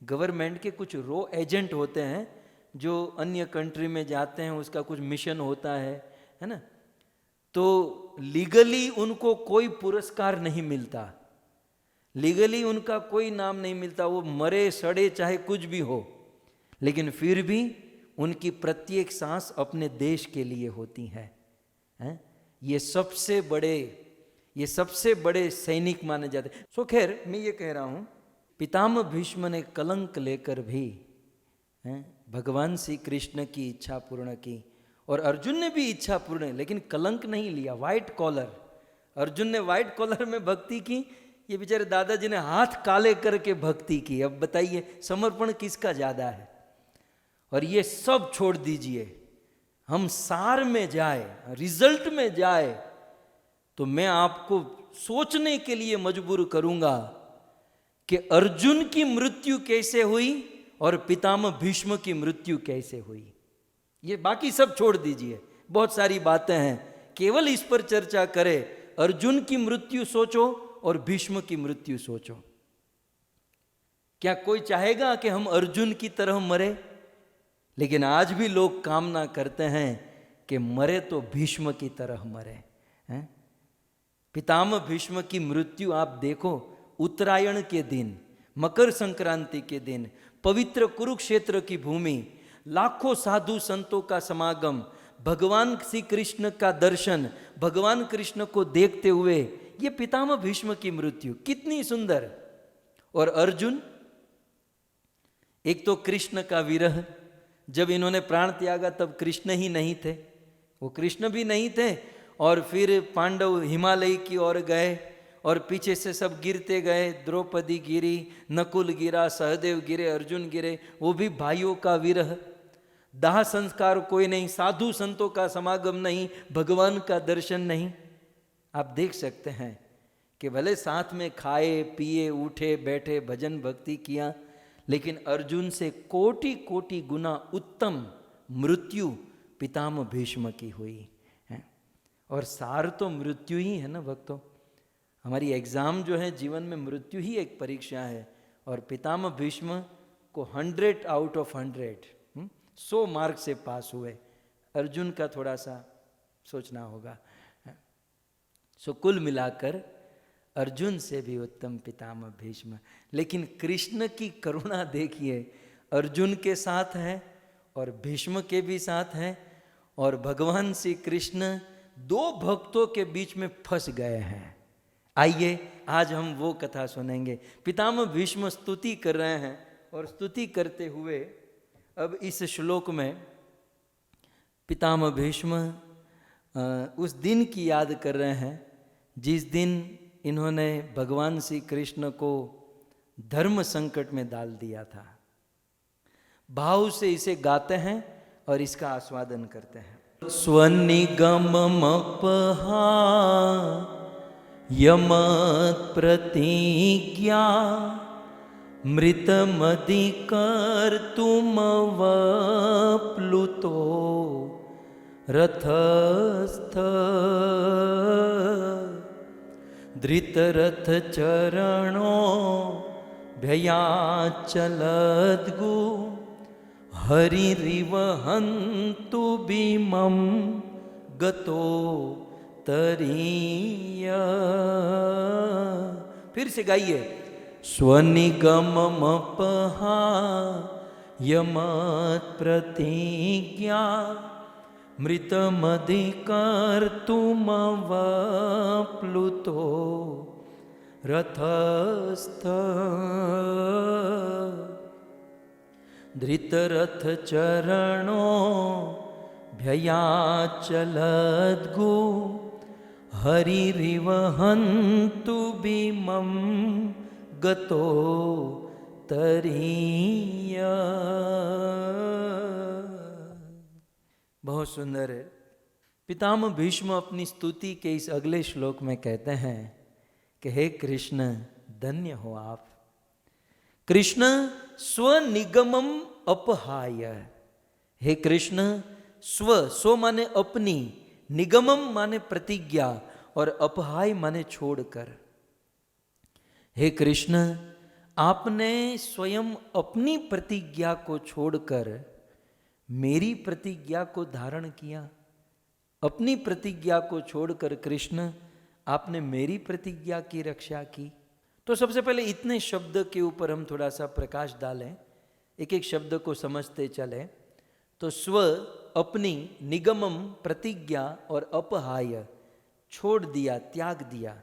Speaker 1: गवर्नमेंट के कुछ रो एजेंट होते हैं जो अन्य कंट्री में जाते हैं, उसका कुछ मिशन होता है ना। तो लीगली उनको कोई पुरस्कार नहीं मिलता, लीगली उनका कोई नाम नहीं मिलता, वो मरे सड़े चाहे कुछ भी हो, लेकिन फिर भी उनकी प्रत्येक सांस अपने देश के लिए होती है। ये सबसे बड़े सैनिक माने जाते। सो खैर, मैं ये कह रहा हूँ, पितामह भीष्म ने कलंक लेकर भी भगवान श्री कृष्ण की इच्छा पूर्ण की, और अर्जुन ने भी इच्छा पूर्ण, लेकिन कलंक नहीं लिया। वाइट कॉलर, अर्जुन ने वाइट कॉलर में भक्ति की, ये बेचारे दादाजी ने हाथ काले करके भक्ति की। अब बताइए समर्पण किसका ज्यादा है? और ये सब छोड़ दीजिए, हम सार में जाए, रिजल्ट में जाए, तो मैं आपको सोचने के लिए मजबूर करूंगा कि अर्जुन की मृत्यु कैसे हुई और पितामह भीष्म की मृत्यु कैसे हुई। ये बाकी सब छोड़ दीजिए, बहुत सारी बातें हैं, केवल इस पर चर्चा करें। अर्जुन की मृत्यु सोचो और भीष्म की मृत्यु सोचो। क्या कोई चाहेगा कि हम अर्जुन की तरह मरे? लेकिन आज भी लोग कामना करते हैं कि मरे तो भीष्म की तरह मरे हैं। पितामह भीष्म की मृत्यु आप देखो, उत्तरायण के दिन, मकर संक्रांति के दिन, पवित्र कुरुक्षेत्र की भूमि, लाखों साधु संतों का समागम, भगवान श्री कृष्ण का दर्शन, भगवान कृष्ण को देखते हुए ये पितामह भीष्म की मृत्यु कितनी सुंदर। और अर्जुन, एक तो कृष्ण का विरह, जब इन्होंने प्राण त्यागा तब कृष्ण ही नहीं थे, वो कृष्ण भी नहीं थे। और फिर पांडव हिमालय की ओर गए और पीछे से सब गिरते गए, द्रौपदी गिरी, नकुल गिरा, सहदेव गिरे, अर्जुन गिरे, वो भी भाइयों का विरह। दाह संस्कार कोई नहीं, साधु संतों का समागम नहीं, भगवान का दर्शन नहीं। आप देख सकते हैं कि भले साथ में खाए पिए उठे बैठे भजन भक्ति किया, लेकिन अर्जुन से कोटि कोटि गुना उत्तम मृत्यु पितामह भीष्म की हुई है। और सार तो मृत्यु ही है ना भक्तों। हमारी एग्जाम जो है जीवन में मृत्यु ही एक परीक्षा है। और पितामह भीष्म को 100 आउट ऑफ 100 100 मार्क से पास हुए। अर्जुन का थोड़ा सा सोचना होगा। सो कुल मिलाकर अर्जुन से भी उत्तम पितामह भीष्म। लेकिन कृष्ण की करुणा देखिए, अर्जुन के साथ है और भीष्म के भी साथ है। और भगवान श्री कृष्ण दो भक्तों के बीच में फंस गए हैं। आइए आज हम वो कथा सुनेंगे। पितामह भीष्म स्तुति कर रहे हैं और स्तुति करते हुए अब इस श्लोक में पितामह भीष्म उस दिन की याद कर रहे हैं जिस दिन इन्होंने भगवान श्री कृष्ण को धर्म संकट में डाल दिया था। भाव से इसे गाते हैं और इसका आस्वादन करते हैं। स्वनिगममपहा यमत् प्रतिज्ञा मृतमधिकर्तुमवप्लुतो रथस्थ धृतरथचरणो भयाचलद्गु हरिरिव हन्तु भीमं गतो तरीय। फिर से गाइए। स्वनिगममपहा यमत् प्रतिज्ञा मृतमधिकर्तुमवप्लुतो रथस्थ धृतरथचरणो भयाचलद्गु हरिरिव हन्तु भीमं गतो तरीय। बहुत सुंदर है। पितामह भीष्म अपनी स्तुति के इस अगले श्लोक में कहते हैं कि हे कृष्ण, धन्य हो आप। कृष्ण स्वनिगमम अपहाय। हे कृष्ण, स्व माने अपनी, निगमम माने प्रतिज्ञा और अपहाय माने छोड़कर। हे कृष्ण, आपने स्वयं अपनी प्रतिज्ञा को छोड़कर मेरी प्रतिज्ञा को धारण किया। अपनी प्रतिज्ञा को छोड़कर कृष्ण आपने मेरी प्रतिज्ञा की रक्षा की। तो सबसे पहले इतने शब्द के ऊपर हम थोड़ा सा प्रकाश डालें, एक एक शब्द को समझते चले। तो स्व अपनी, निगमम प्रतिज्ञा और अपहाय छोड़ दिया, त्याग दिया।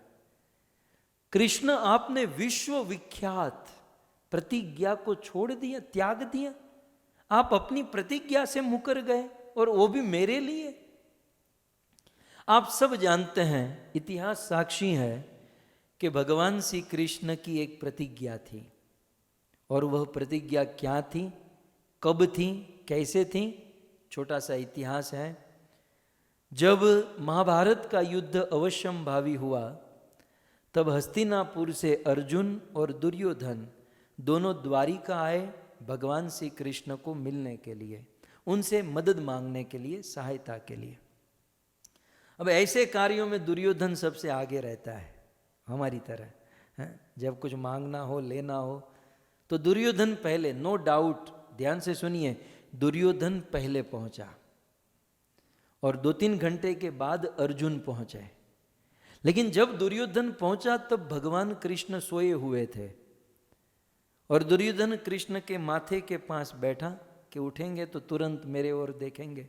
Speaker 1: कृष्ण आपने विश्व विख्यात प्रतिज्ञा को छोड़ दिया, त्याग दिया। आप अपनी प्रतिज्ञा से मुकर गए और वो भी मेरे लिए। आप सब जानते हैं, इतिहास साक्षी है कि भगवान श्री कृष्ण की एक प्रतिज्ञा थी। और वह प्रतिज्ञा क्या थी, कब थी, कैसे थी? छोटा सा इतिहास है। जब महाभारत का युद्ध अवश्यंभावी हुआ तब हस्तिनापुर से अर्जुन और दुर्योधन दोनों द्वारिका आए भगवान श्री कृष्ण को मिलने के लिए, उनसे मदद मांगने के लिए, सहायता के लिए। अब ऐसे कार्यों में दुर्योधन सबसे आगे रहता है, हमारी तरह है? जब कुछ मांगना हो, लेना हो, तो दुर्योधन पहले, नो डाउट, ध्यान से सुनिए, दुर्योधन पहले पहुंचा और 2-3 घंटे के बाद अर्जुन पहुंचे। लेकिन जब दुर्योधन पहुंचा तब भगवान कृष्ण सोए हुए थे और दुर्योधन कृष्ण के माथे के पास बैठा कि उठेंगे तो तुरंत मेरे ओर देखेंगे।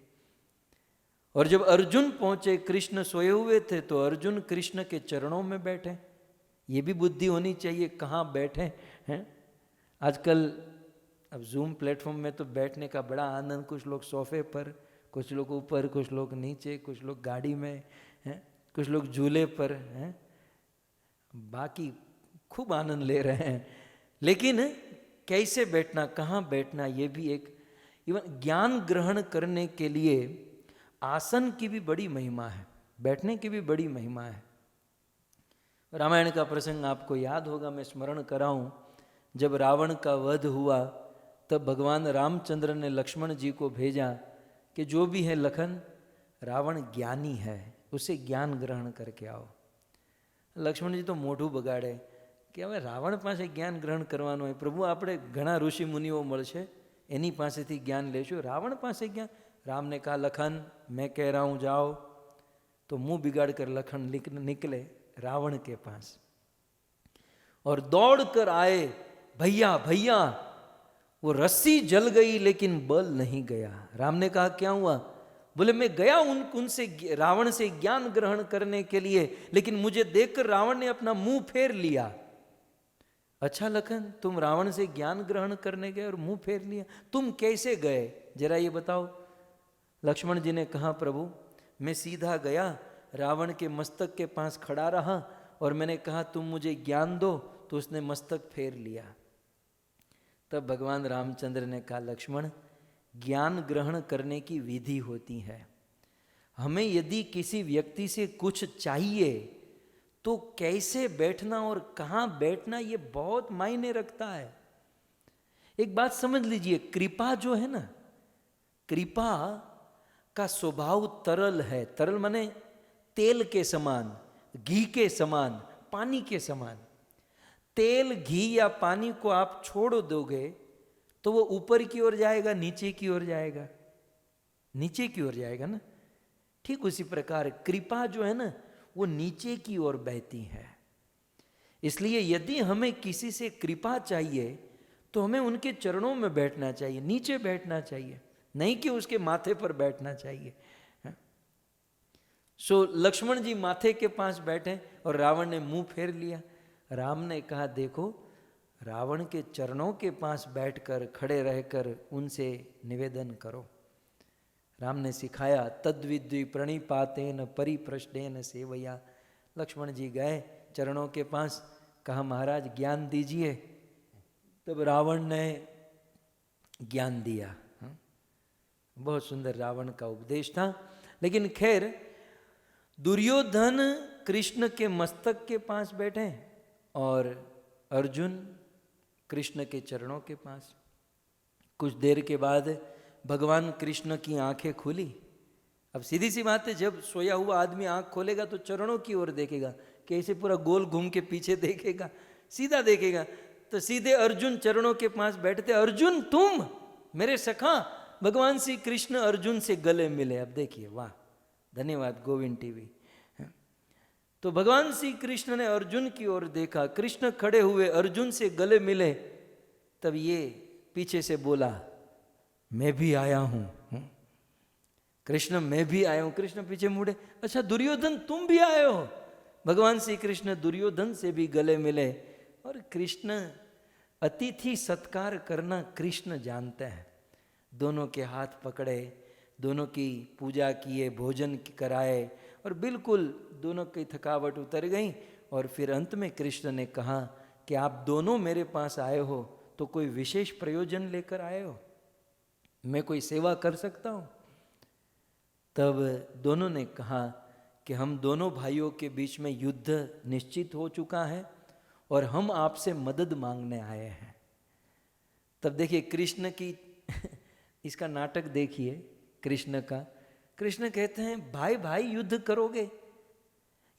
Speaker 1: और जब अर्जुन पहुंचे, कृष्ण सोए हुए थे, तो अर्जुन कृष्ण के चरणों में बैठे। ये भी बुद्धि होनी चाहिए, कहाँ बैठे हैं। आजकल अब जूम प्लेटफॉर्म में तो बैठने का बड़ा आनंद, कुछ लोग सोफे पर, कुछ लोग ऊपर, कुछ लोग नीचे, कुछ लोग गाड़ी में हैं, कुछ लोग झूले पर हैं, बाकी खूब आनंद ले रहे हैं। लेकिन कैसे बैठना, कहाँ बैठना, ये भी एक, इवन ज्ञान ग्रहण करने के लिए आसन की भी बड़ी महिमा है, बैठने की भी बड़ी महिमा है। रामायण का प्रसंग आपको याद होगा, मैं स्मरण कराऊं। जब रावण का वध हुआ तब भगवान रामचंद्र ने लक्ष्मण जी को भेजा कि जो भी है लखन, रावण ज्ञानी है, उसे ज्ञान ग्रहण करके आओ। लक्ष्मण जी तो मोઢું બગાડે કે હવે રાવણ પાસે જ્ઞાન ગ્રહણ કરવાનું હોય, પ્રભુ આપણે ઘણા ઋષિ મુનિઓ મળશે, એની પાસેથી જ્ઞાન લેશું, રાવણ પાસે જ્ઞાન। राम ने कहा, लखन मैं कह रहा हूँ जाओ, तो मुंह बिगाड़ कर लखन निकले रावण के पास और दौड़ कर आए, भैया भैया, वो रस्सी जल गई लेकिन बल नहीं गया। राम ने कहा, क्या हुआ? बोले, मैं गया उनसे रावण से ज्ञान ग्रहण करने के लिए, लेकिन मुझे देखकर रावण ने अपना मुंह फेर लिया। अच्छा लखन, तुम रावण से ज्ञान ग्रहण करने गए और मुंह फेर लिया, तुम कैसे गए, जरा ये बताओ। लक्ष्मण जी ने कहा, प्रभु मैं सीधा गया, रावण के मस्तक के पास खड़ा रहा और मैंने कहा तुम मुझे ज्ञान दो, तो उसने मस्तक फेर लिया। तब भगवान रामचंद्र ने कहा, लक्ष्मण, ज्ञान ग्रहण करने की विधि होती है। हमें यदि किसी व्यक्ति से कुछ चाहिए तो कैसे बैठना और कहाँ बैठना, ये बहुत मायने रखता है। एक बात समझ लीजिए, कृपा जो है ना, कृपा का स्वभाव तरल है। तरल माने तेल के समान, घी के समान, पानी के समान। तेल, घी या पानी को आप छोड़ दोगे तो वो ऊपर की ओर जाएगा, नीचे की ओर जाएगा, नीचे की ओर जाएगा ना। ठीक उसी प्रकार कृपा जो है ना, वो नीचे की ओर बहती है। इसलिए यदि हमें किसी से कृपा चाहिए तो हमें उनके चरणों में बैठना चाहिए, नीचे बैठना चाहिए, नहीं कि उसके माथे पर बैठना चाहिए। सो लक्ष्मण जी माथे के पास बैठे और रावण ने मुंह फेर लिया। राम ने कहा, देखो, रावण के चरणों के पास बैठकर, खड़े रहकर उनसे निवेदन करो। राम ने सिखाया, तद्विद्वि प्रणिपातेन परिप्रश्नेन सेवया। लक्ष्मण जी गए चरणों के पास, कहा, महाराज ज्ञान दीजिए। तब रावण ने ज्ञान दिया। बहुत सुंदर रावण का उपदेश था। लेकिन खैर, दुर्योधन कृष्ण के मस्तक के पास बैठे और अर्जुन कृष्ण के चरणों के पास। कुछ देर के बाद भगवान कृष्ण की आंखें खुली। अब सीधी सी बात है, जब सोया हुआ आदमी आंख खोलेगा तो चरणों की ओर देखेगा, कैसे पूरा गोल घूम के पीछे देखेगा, सीधा देखेगा। तो सीधे अर्जुन चरणों के पास बैठते, अर्जुन तुम मेरे सखा। भगवान श्री कृष्ण अर्जुन से गले मिले। अब देखिए, वाह, धन्यवाद गोविंद टीवी। तो भगवान श्री कृष्ण ने अर्जुन की ओर देखा, कृष्ण खड़े हुए अर्जुन से गले मिले। तब ये पीछे से बोला, मैं भी आया हूं। कृष्ण, मैं भी आया हूं। कृष्ण पीछे मुड़े, अच्छा दुर्योधन तुम भी आए हो। भगवान श्री कृष्ण दुर्योधन से भी गले मिले। और कृष्ण, अतिथि सत्कार करना कृष्ण जानते हैं। दोनों के हाथ पकड़े, दोनों की पूजा किए, भोजन कराए और बिल्कुल दोनों की थकावट उतर गई। और फिर अंत में कृष्ण ने कहा कि आप दोनों मेरे पास आए हो तो कोई विशेष प्रयोजन लेकर आए हो, मैं कोई सेवा कर सकता हूँ? तब दोनों ने कहा कि हम दोनों भाइयों के बीच में युद्ध निश्चित हो चुका है और हम आपसे मदद मांगने आए हैं। तब देखिए कृष्ण की इसका नाटक देखिए कृष्ण का। कृष्ण कहते हैं भाई भाई युद्ध करोगे?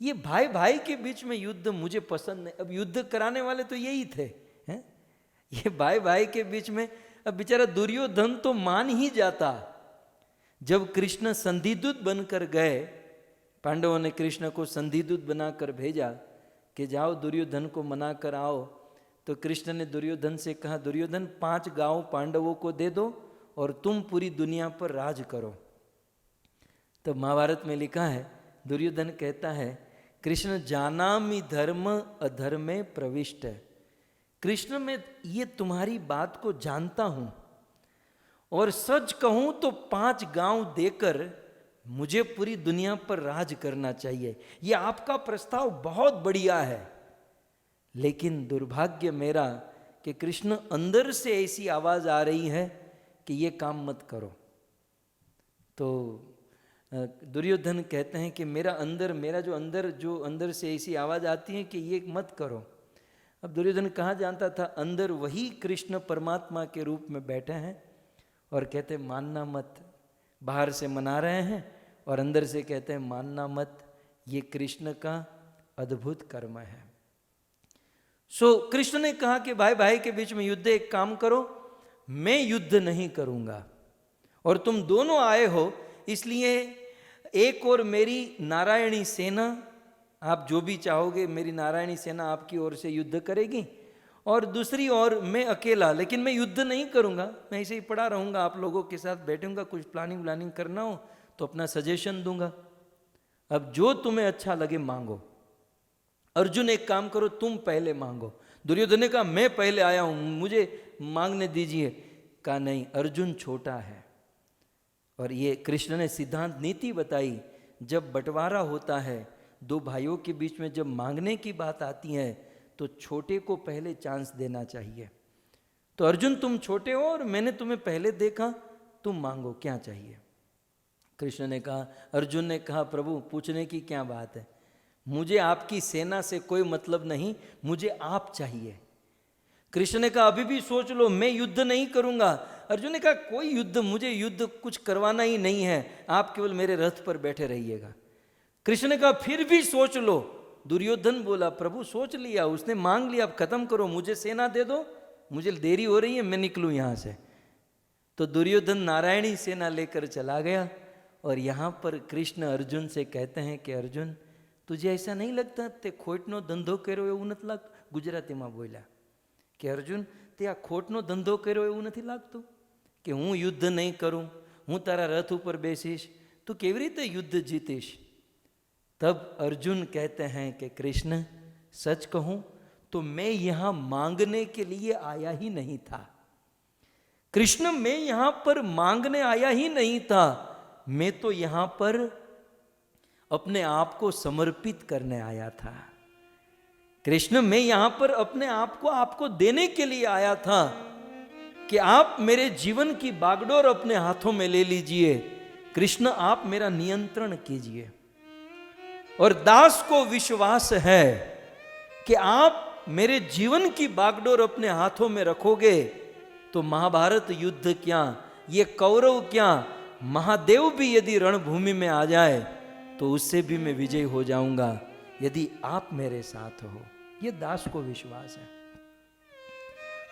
Speaker 1: ये भाई भाई के बीच में युद्ध मुझे पसंद नहीं। अब युद्ध कराने वाले तो यही थे, हैं? ये भाई भाई के बीच में, अब बेचारा दुर्योधन तो मान ही जाता। जब कृष्ण संधिदूत बनकर गए, पांडवों ने कृष्ण को संधिदूत बनाकर भेजा कि जाओ दुर्योधन को मना कर आओ, तो कृष्ण ने दुर्योधन से कहा, दुर्योधन 5 गांव पांडवों को दे दो और तुम पूरी दुनिया पर राज करो। तो महाभारत में लिखा है, दुर्योधन कहता है, कृष्ण जानामि धर्म अधर्मे प्रविष्ट। कृष्ण मैं ये तुम्हारी बात को जानता हूं और सच कहूं तो 5 गांव देकर मुझे पूरी दुनिया पर राज करना चाहिए। ये आपका प्रस्ताव बहुत बढ़िया है, लेकिन दुर्भाग्य मेरा कि कृष्ण अंदर से ऐसी आवाज आ रही है कि ये काम मत करो। तो दुर्योधन कहते हैं कि मेरा जो अंदर से ऐसी आवाज आती है कि ये मत करो। अब दुर्योधन कहाँ जानता था, अंदर वही कृष्ण परमात्मा के रूप में बैठे हैं और कहते मानना मत। बाहर से मना रहे हैं और अंदर से कहते हैं मानना मत। ये कृष्ण का अद्भुत कर्म है। सो कृष्ण ने कहा कि भाई भाई के बीच में युद्ध, एक काम करो, मैं युद्ध नहीं करूंगा और तुम दोनों आए हो, इसलिए एक और मेरी नारायणी सेना, आप जो भी चाहोगे मेरी नारायणी सेना आपकी ओर से युद्ध करेगी, और दूसरी ओर मैं अकेला, लेकिन मैं युद्ध नहीं करूंगा, मैं ऐसे ही पड़ा रहूंगा, आप लोगों के साथ बैठूंगा, कुछ प्लानिंग करना हो तो अपना सजेशन दूंगा। अब जो तुम्हें अच्छा लगे मांगो। अर्जुन एक काम करो, तुम पहले मांगो। दुर्योधन ने कहा मैं पहले आया हूं, मुझे मांगने दीजिए। कहा नहीं, अर्जुन छोटा है। और ये कृष्ण ने सिद्धांत नीति बताई, जब बंटवारा होता है 2 भाइयों के बीच में, जब मांगने की बात आती है तो छोटे को पहले चांस देना चाहिए। तो अर्जुन तुम छोटे हो और मैंने तुम्हें पहले देखा, तुम मांगो क्या चाहिए। कृष्ण ने कहा, अर्जुन ने कहा प्रभु पूछने की क्या बात है, मुझे आपकी सेना से कोई मतलब नहीं, मुझे आप चाहिए। कृष्ण ने कहा अभी भी सोच लो, मैं युद्ध नहीं करूंगा। अर्जुन ने कहा कोई युद्ध, मुझे युद्ध कुछ करवाना ही नहीं है, आप केवल मेरे रथ पर बैठे रहिएगा। कृष्ण ने कहा फिर भी सोच लो। दुर्योधन बोला प्रभु सोच लिया, उसने मांग लिया, अब खत्म करो, मुझे सेना दे दो, मुझे देरी हो रही है, मैं निकलूं यहां से। तो दुर्योधन नारायणी सेना लेकर चला गया और यहां पर कृष्ण अर्जुन से कहते हैं कि अर्जुन तुझे ऐसा नहीं लगता ते खोटनो धंधो કર્યો એવું નથી લાગતું? ગુજરાતીમાં બોલ્યા કે અર્જુન તે આ ખોટનો ધંધો કર્યો એવું નથી લાગતું કે હું યુદ્ધ નહીં કરું, હું તારા રથ ઉપર બેસીશ, તું કેવી રીતે યુદ્ધ જીતીશ? तब अर्जुन कहते हैं कि कृष्ण सच कहूं तो मैं यहां मांगने के लिए आया ही नहीं था। कृष्ण मैं यहां पर मांगने आया ही नहीं था, मैं तो यहां पर अपने आप को समर्पित करने आया था। कृष्ण मैं यहां पर अपने आप को आपको देने के लिए आया था कि आप मेरे जीवन की बागडोर अपने हाथों में ले लीजिए। कृष्ण आप मेरा नियंत्रण कीजिए। और दास को विश्वास है कि आप मेरे जीवन की बागडोर अपने हाथों में रखोगे तो महाभारत युद्ध क्या, ये कौरव क्या, महादेव भी यदि रणभूमि में आ जाए तो उससे भी मैं विजय हो जाऊंगा यदि आप मेरे साथ हो। ये दास को विश्वास है।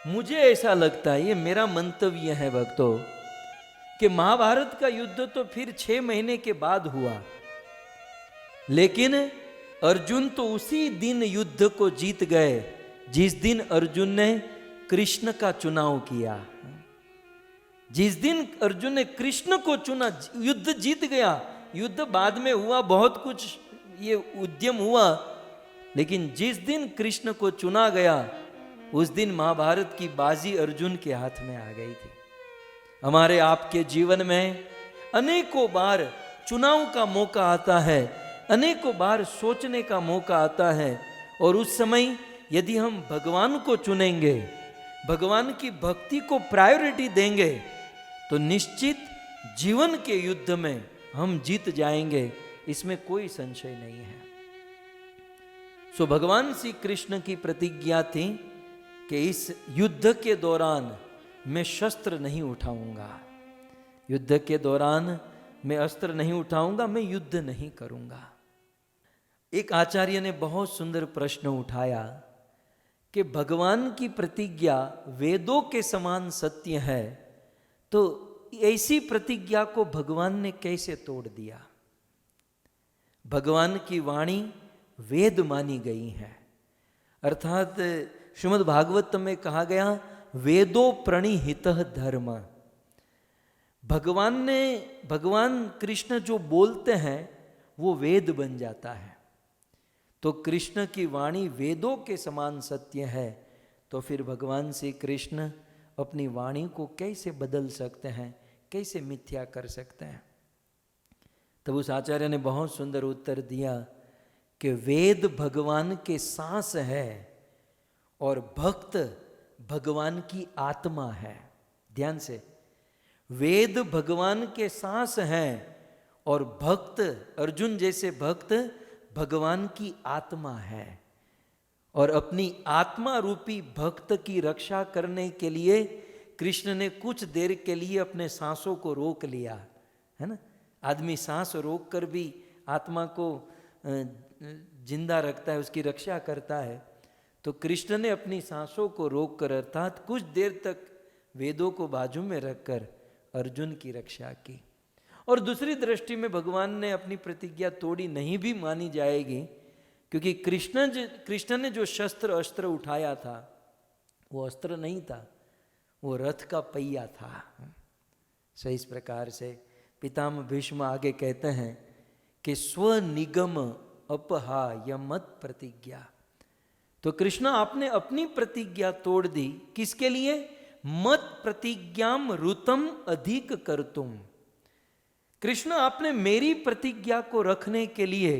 Speaker 1: मुझे ऐसा लगता है, ये मेरा मंतव्य है भक्तों, कि महाभारत का युद्ध तो फिर 6 महीने के बाद हुआ, लेकिन अर्जुन तो उसी दिन युद्ध को जीत गए जिस दिन अर्जुन ने कृष्ण का चुनाव किया। जिस दिन अर्जुन ने कृष्ण को चुना, युद्ध जीत गया। युद्ध बाद में हुआ, बहुत कुछ ये उद्यम हुआ, लेकिन जिस दिन कृष्ण को चुना गया उस दिन महाभारत की बाजी अर्जुन के हाथ में आ गई थी। हमारे आपके जीवन में अनेकों बार चुनाव का मौका आता है, अनेकों बार सोचने का मौका आता है, और उस समय यदि हम भगवान को चुनेंगे, भगवान की भक्ति को प्रायोरिटी देंगे, तो निश्चित जीवन के युद्ध में हम जीत जाएंगे। इसमें कोई संशय नहीं है। सो भगवान श्री कृष्ण की प्रतिज्ञा थी कि इस युद्ध के दौरान मैं शस्त्र नहीं उठाऊंगा, युद्ध के दौरान मैं अस्त्र नहीं उठाऊंगा, मैं युद्ध नहीं करूंगा। एक आचार्य ने बहुत सुंदर प्रश्न उठाया कि भगवान की प्रतिज्ञा वेदों के समान सत्य है, तो ऐसी प्रतिज्ञा को भगवान ने कैसे तोड़ दिया? भगवान की वाणी वेद मानी गई है, अर्थात श्रीमद् भागवत में कहा गया वेदो प्रणिहितः धर्म। भगवान कृष्ण जो बोलते हैं वो वेद बन जाता है। तो कृष्ण की वाणी वेदों के समान सत्य है, तो फिर भगवान श्री कृष्ण अपनी वाणी को कैसे बदल सकते हैं, कैसे मिथ्या कर सकते हैं? तब उस आचार्य ने बहुत सुंदर उत्तर दिया कि वेद भगवान के सांस है और भक्त भगवान की आत्मा है। ध्यान से, वेद भगवान के सांस हैं और भक्त, अर्जुन जैसे भक्त भगवान की आत्मा है। और अपनी आत्मा रूपी भक्त की रक्षा करने के लिए कृष्ण ने कुछ देर के लिए अपने सांसों को रोक लिया, है ना। आदमी सांस रोक कर भी आत्मा को जिंदा रखता है, उसकी रक्षा करता है। तो कृष्ण ने अपनी सांसों को रोक कर, अर्थात कुछ देर तक वेदों को बाजू में रखकर अर्जुन की रक्षा की। और दूसरी दृष्टि में भगवान ने अपनी प्रतिज्ञा तोड़ी नहीं भी मानी जाएगी, क्योंकि कृष्ण ने जो शस्त्र अस्त्र उठाया था वो अस्त्र नहीं था, वो रथ का पहिया था। सो इस प्रकार से पितामह भीष्म आगे कहते हैं कि स्वनिगम अपहा यमत प्रतिज्ञा। तो कृष्ण आपने अपनी प्रतिज्ञा तोड़ दी, किसके लिए? मत प्रतिज्ञाम ऋतम अधिक कर्तुम। कृष्ण आपने मेरी प्रतिज्ञा को रखने के लिए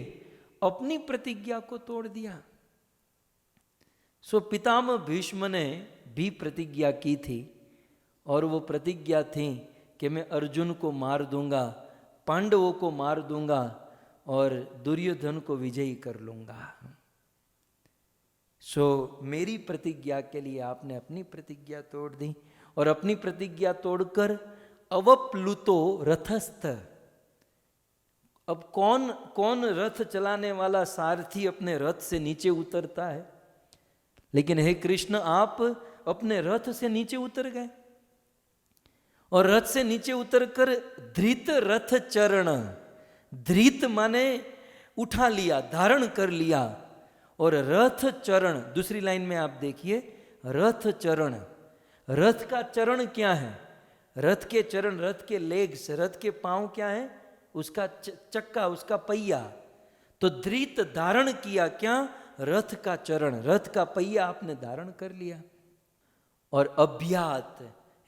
Speaker 1: अपनी प्रतिज्ञा को तोड़ दिया। सो पितामह भीष्म ने भी प्रतिज्ञा की थी, और वो प्रतिज्ञा थी कि मैं अर्जुन को मार दूंगा, पांडवों को मार दूंगा और दुर्योधन को विजयी कर लूंगा। सो मेरी प्रतिज्ञा के लिए आपने अपनी प्रतिज्ञा तोड़ दी, और अपनी प्रतिज्ञा तोड़कर अवप्लुतो रथस्थ। अब कौन रथ चलाने वाला सारथी अपने रथ से नीचे उतरता है? लेकिन हे कृष्ण, आप अपने रथ से नीचे उतर गए, और रथ से नीचे उतरकर धृत रथ चरण, धृत माने उठा लिया, धारण कर लिया, और रथ चरण, दूसरी लाइन में आप देखिए रथ चरण। रथ का चरण क्या है? रथ के चरण, रथ के लेग्स, रथ के पांव क्या है? उसका चक्का, उसका पहिया। तो धृत धारण किया क्या? रथ का चरण, रथ का पहिया आपने धारण कर लिया। और अभ्यात,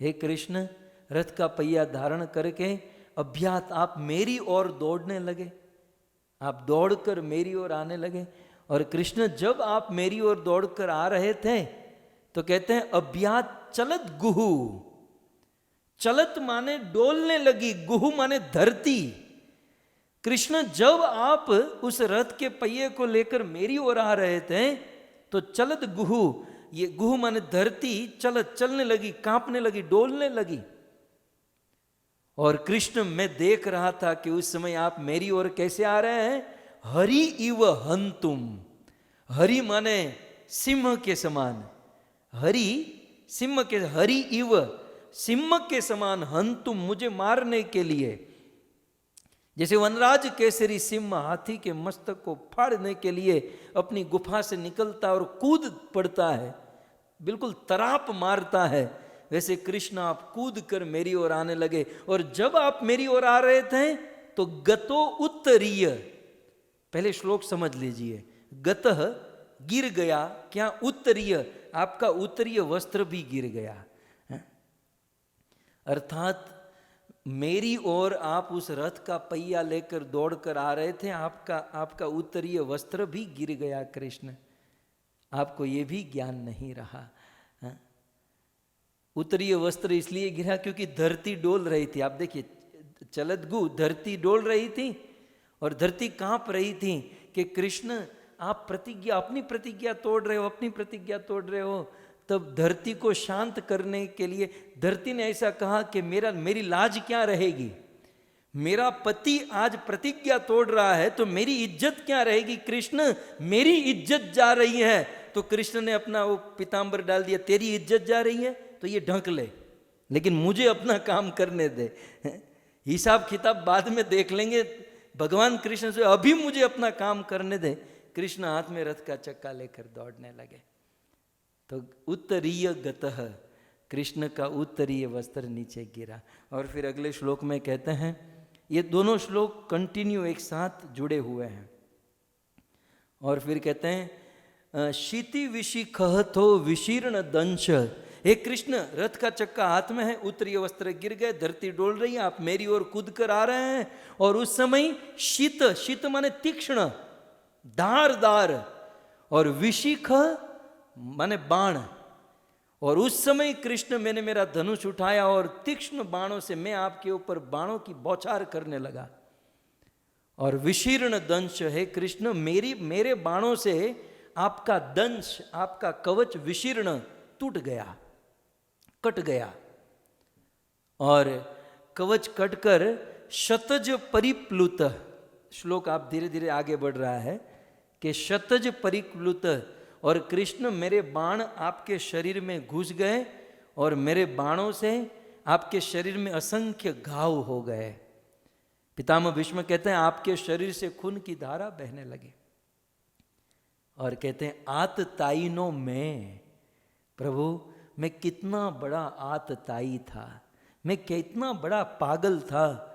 Speaker 1: हे कृष्ण, रथ का पहिया धारण करके अभ्यात आप मेरी ओर दौड़ने लगे, आप दौड़कर मेरी ओर आने लगे। और कृष्ण जब आप मेरी ओर दौड़कर आ रहे थे तो कहते हैं अभ्यात चलत गुहु। चलत माने डोलने लगी, गुहु माने धरती। कृष्ण जब आप उस रथ के पहिए को लेकर मेरी ओर आ रहे थे तो चलत गुहु, ये गुहु माने धरती, चलत चलने लगी, कांपने लगी, डोलने लगी। और कृष्ण, मैं देख रहा था कि उस समय आप मेरी ओर कैसे आ रहे हैं? हरि इव हंतुम। हरि माने सिंह के समान, हरि सिंह के, हरि इव सिंह के समान, हंतुम मुझे मारने के लिए। जैसे वनराज केसरी सिंह हाथी के मस्तक को फाड़ने के लिए अपनी गुफा से निकलता और कूद पड़ता है, बिल्कुल तराप मारता है, वैसे कृष्ण आप कूद कर मेरी ओर आने लगे। और जब आप मेरी ओर आ रहे थे तो गतो उत्तरीय, पहले श्लोक समझ लीजिए, गतः गिर गया, क्या? उत्तरीय, आपका उत्तरीय वस्त्र भी गिर गया। अर्थात मेरी ओर आप उस रथ का पहिया लेकर दौड़कर आ रहे थे, आपका उत्तरीय वस्त्र भी गिर गया। कृष्ण, आपको ये भी ज्ञान नहीं रहा। उत्तरीय वस्त्र इसलिए गिरा क्योंकि धरती डोल रही थी। आप देखिए, चलत गु, धरती डोल रही थी और धरती कांप रही थी कि कृष्ण आप अपनी प्रतिज्ञा तोड़ रहे हो, अपनी प्रतिज्ञा तोड़ रहे हो। तब धरती को शांत करने के लिए धरती ने ऐसा कहा कि मेरी लाज क्या रहेगी, मेरा पति आज प्रतिज्ञा तोड़ रहा है तो मेरी इज्जत क्या रहेगी। कृष्ण मेरी इज्जत जा रही है। तो कृष्ण ने अपना वो पीतांबर डाल दिया, तेरी इज्जत जा रही है तो ये ढक ले, लेकिन मुझे अपना काम करने दे। हिसाब किताब बाद में देख लेंगे। भगवान कृष्ण से अभी मुझे अपना काम करने दे। कृष्ण हाथ में रथ का चक्का लेकर दौड़ने लगे। तो उत्तरीय गतः, कृष्ण का उत्तरीय वस्त्र नीचे गिरा। और फिर अगले श्लोक में कहते हैं, ये दोनों श्लोक कंटिन्यू एक साथ जुड़े हुए हैं। और फिर कहते हैं, शीति विषि खहथो विशीर्ण दंश। हे कृष्ण, रथ का चक्का हाथ में है, उत्तरीय वस्त्र गिर गए, धरती डोल रही है, आप मेरी ओर कूद कर आ रहे हैं। और उस समय शीत माने तीक्ष्ण, धारदार, और विशिख माने बाण। और उस समय कृष्ण, मैंने मेरा धनुष उठाया और तीक्ष्ण बाणों से मैं आपके ऊपर बाणों की बौछार करने लगा। और विशीर्ण दंश, है कृष्ण, मेरे बाणों से आपका दंश, आपका कवच विशीर्ण टूट गया, कट गया। और कवच कटकर शतज परिप्लुत, श्लोक आप धीरे धीरे आगे बढ़ रहा है कि शतज परिप्लुत, और कृष्ण मेरे बाण आपके शरीर में घुस गए और मेरे बाणों से आपके शरीर में असंख्य घाव हो गए। पितामह भीष्म कहते हैं, आपके शरीर से खून की धारा बहने लगी। और कहते हैं, आतताईनो में, प्रभु मैं कितना बड़ा आतताई था, मैं कितना बड़ा पागल था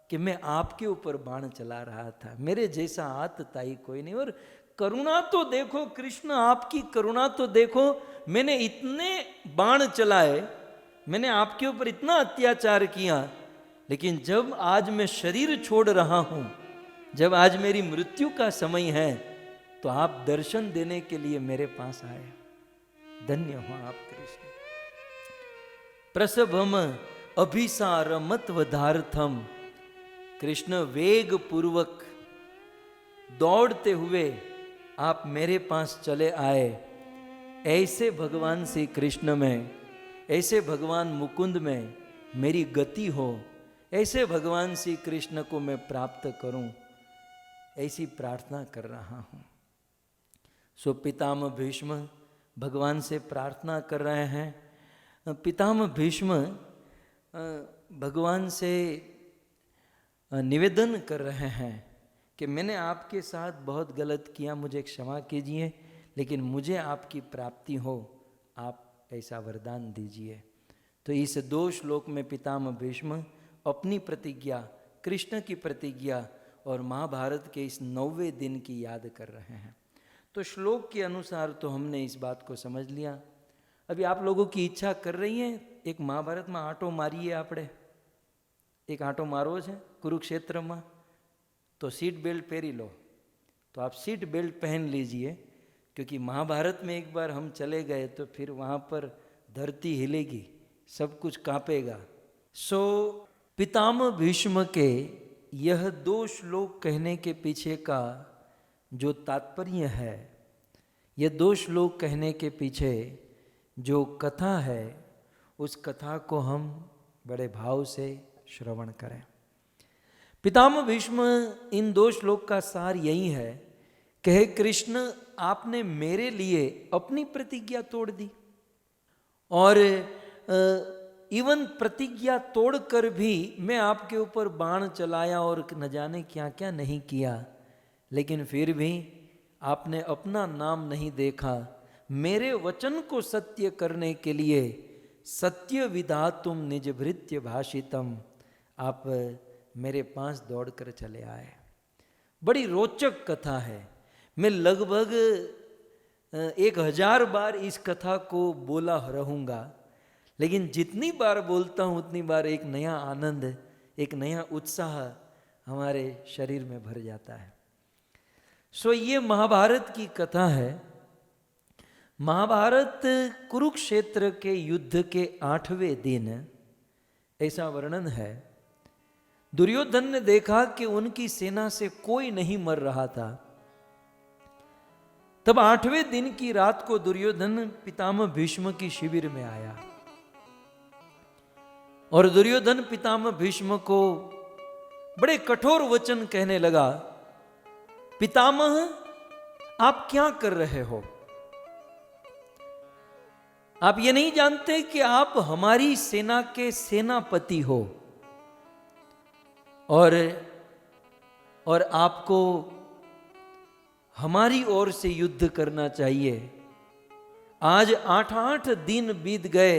Speaker 1: कि मैं आपके ऊपर बाण चला रहा था। मेरे जैसा आतताई कोई नहीं। और करुणा तो देखो कृष्ण, आपकी करुणा तो देखो, मैंने इतने बाण चलाए, मैंने आपके ऊपर इतना अत्याचार किया, लेकिन जब आज मैं शरीर छोड़ रहा हूं, जब आज मेरी मृत्यु का समय है, तो आप दर्शन देने के लिए मेरे पास आए। धन्य हो आप कृष्ण। प्रसभम अभिसारमत्वधार्थम, कृष्ण वेग पूर्वक दौड़ते हुए आप मेरे पास चले आए। ऐसे भगवान श्री कृष्ण में, ऐसे भगवान मुकुंद में मेरी गति हो, ऐसे भगवान श्री कृष्ण को मैं प्राप्त करूं, ऐसी प्रार्थना कर रहा हूं। सो पितामह भीष्म भगवान से प्रार्थना कर रहे हैं। पितामह भीष्म भगवान से निवेदन कर रहे हैं कि मैंने आपके साथ बहुत गलत किया, मुझे क्षमा कीजिए, लेकिन मुझे आपकी प्राप्ति हो, आप ऐसा वरदान दीजिए। तो इस 2 श्लोक में पितामह भीष्म अपनी प्रतिज्ञा, कृष्ण की प्रतिज्ञा और महाभारत के इस 9वें दिन की याद कर रहे हैं। तो श्लोक के अनुसार तो हमने इस बात को समझ लिया। अभी आप लोगों की इच्छा कर रही है, एक महाभारत में आटो मारिए, आपने एक आटो मारो है कुरुक्षेत्र में, तो सीट बेल्ट पहरी लो। तो आप सीट बेल्ट पहन लीजिए, क्योंकि महाभारत में एक बार हम चले गए तो फिर वहाँ पर धरती हिलेगी, सब कुछ कांपेगा। सो पितामह भीष्म के यह 2 श्लोक कहने के पीछे का जो तात्पर्य है, ये 2 श्लोक कहने के पीछे जो कथा है, उस कथा को हम बड़े भाव से श्रवण करें। पितामह भीष्म इन 2 श्लोक का सार यही है कि हे कृष्ण, आपने मेरे लिए अपनी प्रतिज्ञा तोड़ दी, और इवन प्रतिज्ञा तोड़कर भी मैं आपके ऊपर बाण चलाया और न जाने क्या क्या नहीं किया, लेकिन फिर भी आपने अपना नाम नहीं देखा। मेरे वचन को सत्य करने के लिए सत्य विधातुम निज भृत्य भाषितम, आप मेरे पास दौड़कर चले आए। बड़ी रोचक कथा है। मैं लगभग 1000 बार इस कथा को बोला रहूँगा, लेकिन जितनी बार बोलता हूँ उतनी बार एक नया आनंद, एक नया उत्साह हमारे शरीर में भर जाता है। सो ये महाभारत की कथा है। महाभारत कुरुक्षेत्र के युद्ध के 8वें दिन ऐसा वर्णन है। दुर्योधन ने देखा कि उनकी सेना से कोई नहीं मर रहा था। तब 8वें दिन की रात को दुर्योधन पितामह भीष्म की शिविर में आया और दुर्योधन पितामह भीष्म को बड़े कठोर वचन कहने लगा। पितामह, आप क्या कर रहे हो? आप ये नहीं जानते कि आप हमारी सेना के सेनापति हो और आपको हमारी ओर से युद्ध करना चाहिए। आज 8 दिन बीत गए,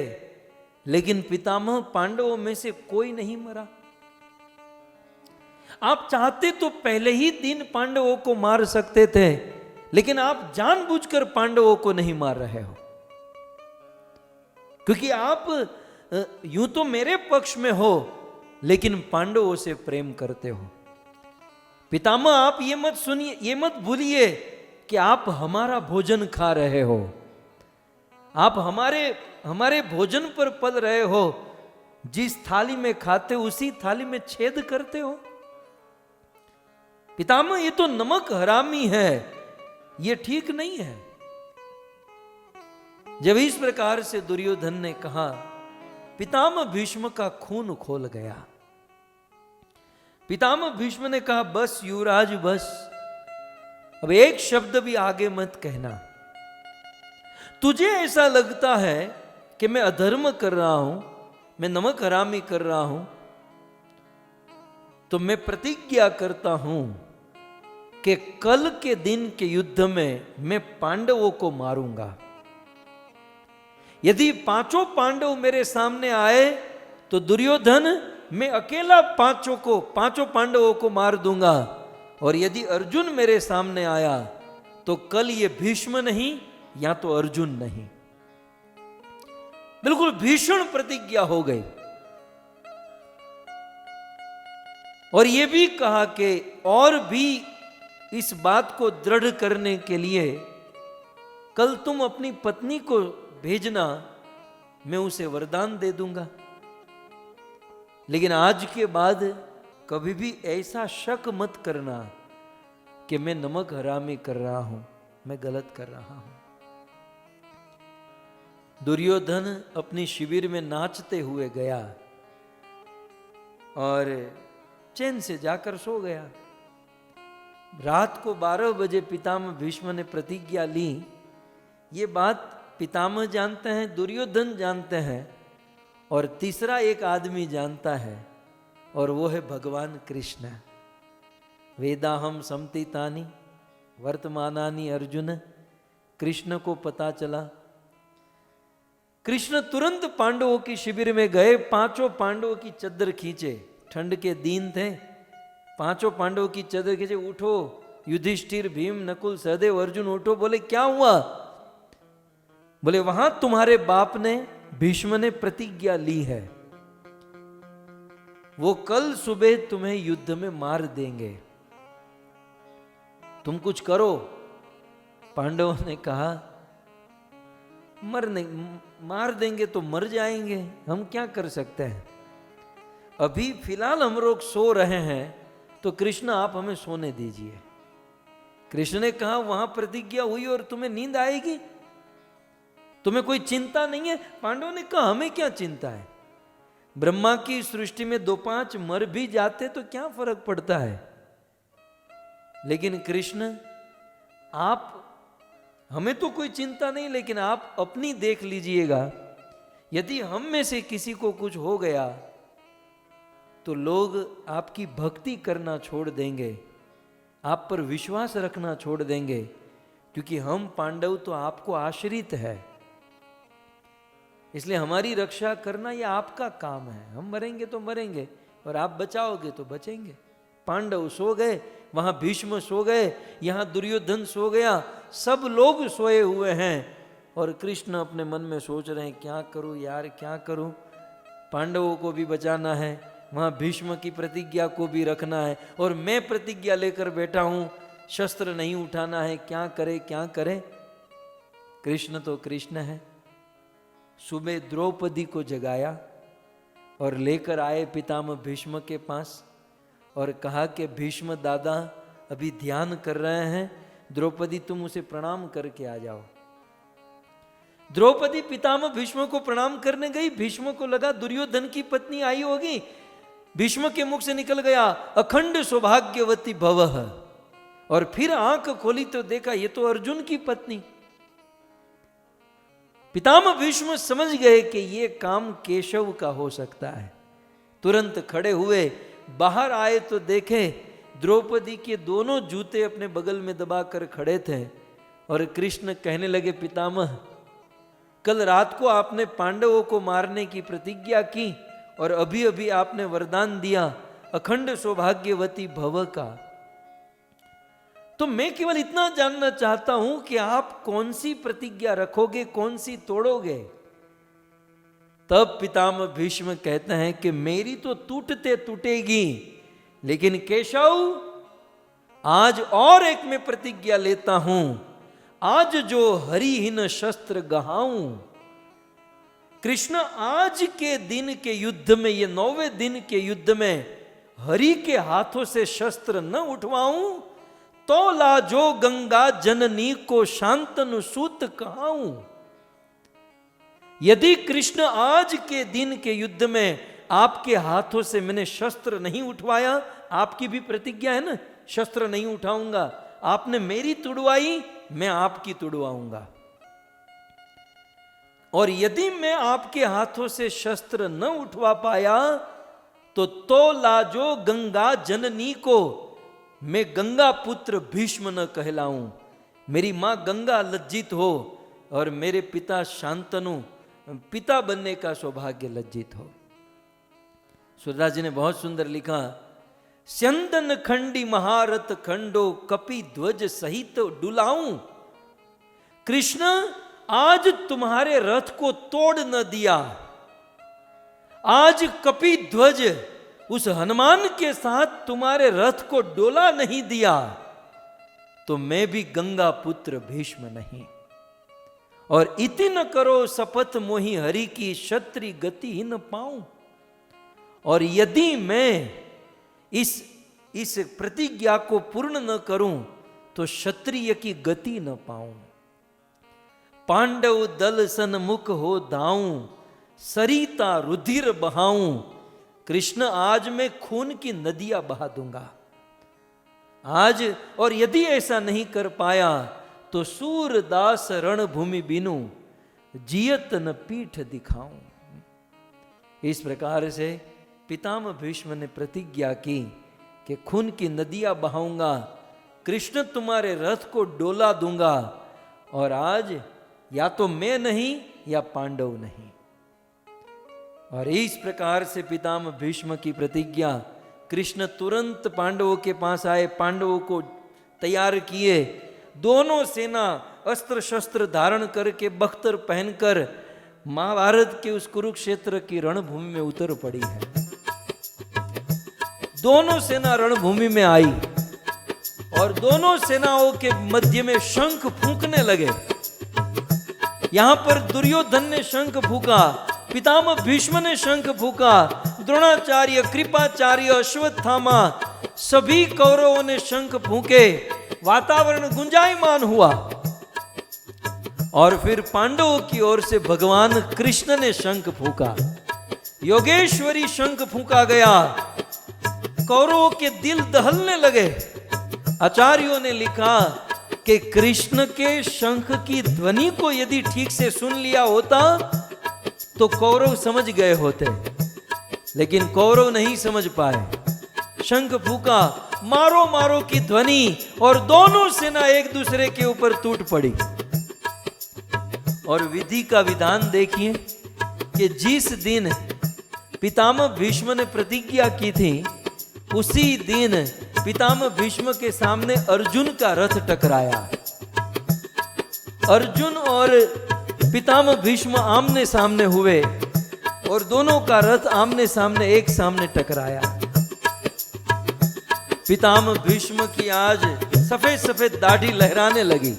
Speaker 1: लेकिन पितामह पांडवों में से कोई नहीं मरा। आप चाहते तो पहले ही दिन पांडवों को मार सकते थे, लेकिन आप जानबूझकर पांडवों को नहीं मार रहे हो, क्योंकि आप यूं तो मेरे पक्ष में हो, लेकिन पांडवों से प्रेम करते हो। पितामह, आप ये मत सुनिए, ये मत भूलिए कि आप हमारा भोजन खा रहे हो, आप हमारे भोजन पर पल रहे हो। जिस थाली में खाते हो उसी थाली में छेद करते हो। पितामह, ये तो नमक हरामी है, ये ठीक नहीं है। जब इस प्रकार से दुर्योधन ने कहा, पितामह भीष्म का खून खोल गया। पितामह भीष्म ने कहा, बस युवराज बस, अब एक शब्द भी आगे मत कहना। तुझे ऐसा लगता है कि मैं अधर्म कर रहा हूं, मैं नमक हरामी कर रहा हूं, तो मैं प्रतिज्ञा करता हूं कि कल के दिन के युद्ध में मैं पांडवों को मारूंगा। यदि 5 पांडव मेरे सामने आए तो दुर्योधन, मैं अकेला 5 पांडवों को मार दूंगा, और यदि अर्जुन मेरे सामने आया तो कल ये भीष्म नहीं या तो अर्जुन नहीं। बिल्कुल भीषण प्रतिज्ञा हो गई। और यह भी कहा कि और भी इस बात को दृढ़ करने के लिए कल तुम अपनी पत्नी को भेजना, मैं उसे वरदान दे दूंगा, लेकिन आज के बाद कभी भी ऐसा शक मत करना कि मैं नमक हरामी कर रहा हूं, मैं गलत कर रहा हूं। दुर्योधन अपनी शिविर में नाचते हुए गया और चैन से जाकर सो गया। रात को 12 बजे पितामह भीष्म ने प्रतिज्ञा ली। ये बात पितामह जानते हैं, दुर्योधन जानते हैं, और तीसरा एक आदमी जानता है, और वो है भगवान कृष्ण। वेदाहम समतीतानि वर्तमानानि अर्जुन। कृष्ण को पता चला। कृष्ण तुरंत पांडवों की शिविर में गए, 5 पांडवों की चद्दर खींचे। ठंड के दिन थे, 5 पांडवों की चद्दर खींचे। उठो युधिष्ठिर, भीम, नकुल, सहदेव, अर्जुन, उठो। बोले क्या हुआ? बोले वहां तुम्हारे बाप ने, भीष्म ने प्रतिज्ञा ली है, वो कल सुबह तुम्हें युद्ध में मार देंगे, तुम कुछ करो। पांडवों ने कहा, मार देंगे तो मर जाएंगे, हम क्या कर सकते हैं, अभी फिलहाल हम लोग सो रहे हैं, तो कृष्ण आप हमें सोने दीजिए। कृष्ण ने कहा, वहां प्रतिज्ञा हुई और तुम्हें नींद आएगी, तुम्हें कोई चिंता नहीं है। पांडवों ने कहा, हमें क्या चिंता है, ब्रह्मा की सृष्टि में 2-5 मर भी जाते तो क्या फर्क पड़ता है। लेकिन कृष्ण, आप, हमें तो कोई चिंता नहीं, लेकिन आप अपनी देख लीजिएगा, यदि हम में से किसी को कुछ हो गया तो लोग आपकी भक्ति करना छोड़ देंगे, आप पर विश्वास रखना छोड़ देंगे, क्योंकि हम पांडव तो आपको आश्रित है, इसलिए हमारी रक्षा करना यह आपका काम है। हम मरेंगे तो मरेंगे और आप बचाओगे तो बचेंगे। पांडव सो गए, वहां भीष्म सो गए, यहां दुर्योधन सो गया, सब लोग सोए हुए हैं और कृष्ण अपने मन में सोच रहे हैं, क्या करूं यार, क्या करूं, पांडवों को भी बचाना है, वहां भीष्म की प्रतिज्ञा को भी रखना है, और मैं प्रतिज्ञा लेकर बैठा हूं, शस्त्र नहीं उठाना है, क्या करे क्या करे। कृष्ण तो कृष्ण है। सुबह द्रौपदी को जगाया और लेकर आए पितामह भीष्म के पास। और कहा कि भीष्म दादा अभी ध्यान कर रहे हैं, द्रौपदी तुम उसे प्रणाम करके आ जाओ। द्रौपदी पितामह भीष्म को प्रणाम करने गई। भीष्म को लगा दुर्योधन की पत्नी आई होगी। भीष्म के मुख से निकल गया अखंड सौभाग्यवती भवः, और फिर आंख खोली तो देखा ये तो अर्जुन की पत्नी। पितामह भीष्म समझ गए कि ये काम केशव का हो सकता है। तुरंत खड़े हुए, बाहर आए तो देखे द्रौपदी के दोनों जूते अपने बगल में दबाकर खड़े थे। और कृष्ण कहने लगे, पितामह कल रात को आपने पांडवों को मारने की प्रतिज्ञा की और अभी अभी आपने वरदान दिया अखंड सौभाग्यवती भव का। तो मैं केवल इतना जानना चाहता हूं कि आप कौन सी प्रतिज्ञा रखोगे, कौन सी तोड़ोगे। तब पितामह भीष्म कहते हैं कि मेरी तो टूटते टूटेगी, लेकिन केशव आज और एक मैं प्रतिज्ञा लेता हूं, आज जो हरिहीन शस्त्र गहाऊं। कृष्ण आज के दिन के युद्ध में, ये 9वें दिन के युद्ध में हरि के हाथों से शस्त्र न उठवाऊं तो लाजो गंगा जननी को शांतनु सूत कहाऊं। यदि कृष्ण आज के दिन के युद्ध में आपके हाथों से मैंने शस्त्र नहीं उठवाया, आपकी भी प्रतिज्ञा है ना, शस्त्र नहीं उठाऊंगा, आपने मेरी तुड़वाई, मैं आपकी तुड़वाऊंगा। और यदि मैं आपके हाथों से शस्त्र न उठवा पाया तो लाजो गंगा जननी को मैं गंगा पुत्र भीष्म न कहलाऊं, मेरी मां गंगा लज्जित हो और मेरे पिता शांतनु पिता बनने का सौभाग्य लज्जित हो। सूरदास जी ने बहुत सुंदर लिखा, स्यंदन खंडी महारथ खंडो कपि ध्वज सहित डुलाऊं। कृष्ण आज तुम्हारे रथ को तोड़ न दिया, आज कपि ध्वज उस हनुमान के साथ तुम्हारे रथ को डोला नहीं दिया, तो मैं भी गंगा पुत्र भीष्म नहीं। और इति न करो शपथ मोहि हरि की, क्षत्रि गति ही न पाऊं। और यदि मैं इस प्रतिज्ञा को पूर्ण न करूं तो क्षत्रिय की गति न पाऊं। पांडव दल सन्मुख हो धाऊं, सरिता रुधिर बहाऊं। कृष्ण आज मैं खून की नदियां बहा दूंगा आज, और यदि ऐसा नहीं कर पाया तो सूरदास रणभूमि बिनु जियत न पीठ दिखाऊं। इस प्रकार से पितामह भीष्म ने प्रतिज्ञा की कि खून की नदियां बहाऊंगा, कृष्ण तुम्हारे रथ को डोला दूंगा, और आज या तो मैं नहीं या पांडव नहीं। और इस प्रकार से पितामह भीष्म की प्रतिज्ञा, कृष्ण तुरंत पांडवों के पास आए, पांडवों को तैयार किए। दोनों सेना अस्त्र शस्त्र धारण करके बख्तर पहनकर महाभारत के उस कुरुक्षेत्र की रणभूमि में उतर पड़ी है। दोनों सेना रणभूमि में आई और दोनों सेनाओं के मध्य में शंख फूंकने लगे। यहां पर दुर्योधन ने शंख फूंका, पितामह भीष्म ने शंख फूंका, द्रोणाचार्य, कृपाचार्य, अश्वत्थामा, सभी कौरवों ने शंख फूंके। वातावरण गुंजायमान हुआ। और फिर पांडवों की ओर से भगवान कृष्ण ने शंख फूंका, योगेश्वरी शंख फूंका गया। कौरवों के दिल दहलने लगे। आचार्यों ने लिखा कि कृष्ण के शंख की ध्वनि को यदि ठीक से सुन लिया होता तो कौरव समझ गए होते, लेकिन कौरव नहीं समझ पाए। शंख फूंका, मारो मारो की ध्वनि, और दोनों सेना एक दूसरे के ऊपर टूट पड़ी। और विधि का विधान देखिए कि जिस दिन पितामह भीष्म ने प्रतिज्ञा की थी, उसी दिन पितामह भीष्म के सामने अर्जुन का रथ टकराया। अर्जुन और पितामह भीष्म आमने सामने हुए और दोनों का रथ आमने सामने एक सामने टकराया। पितामह भीष्म की आज सफेद सफेद दाढ़ी लहराने लगी।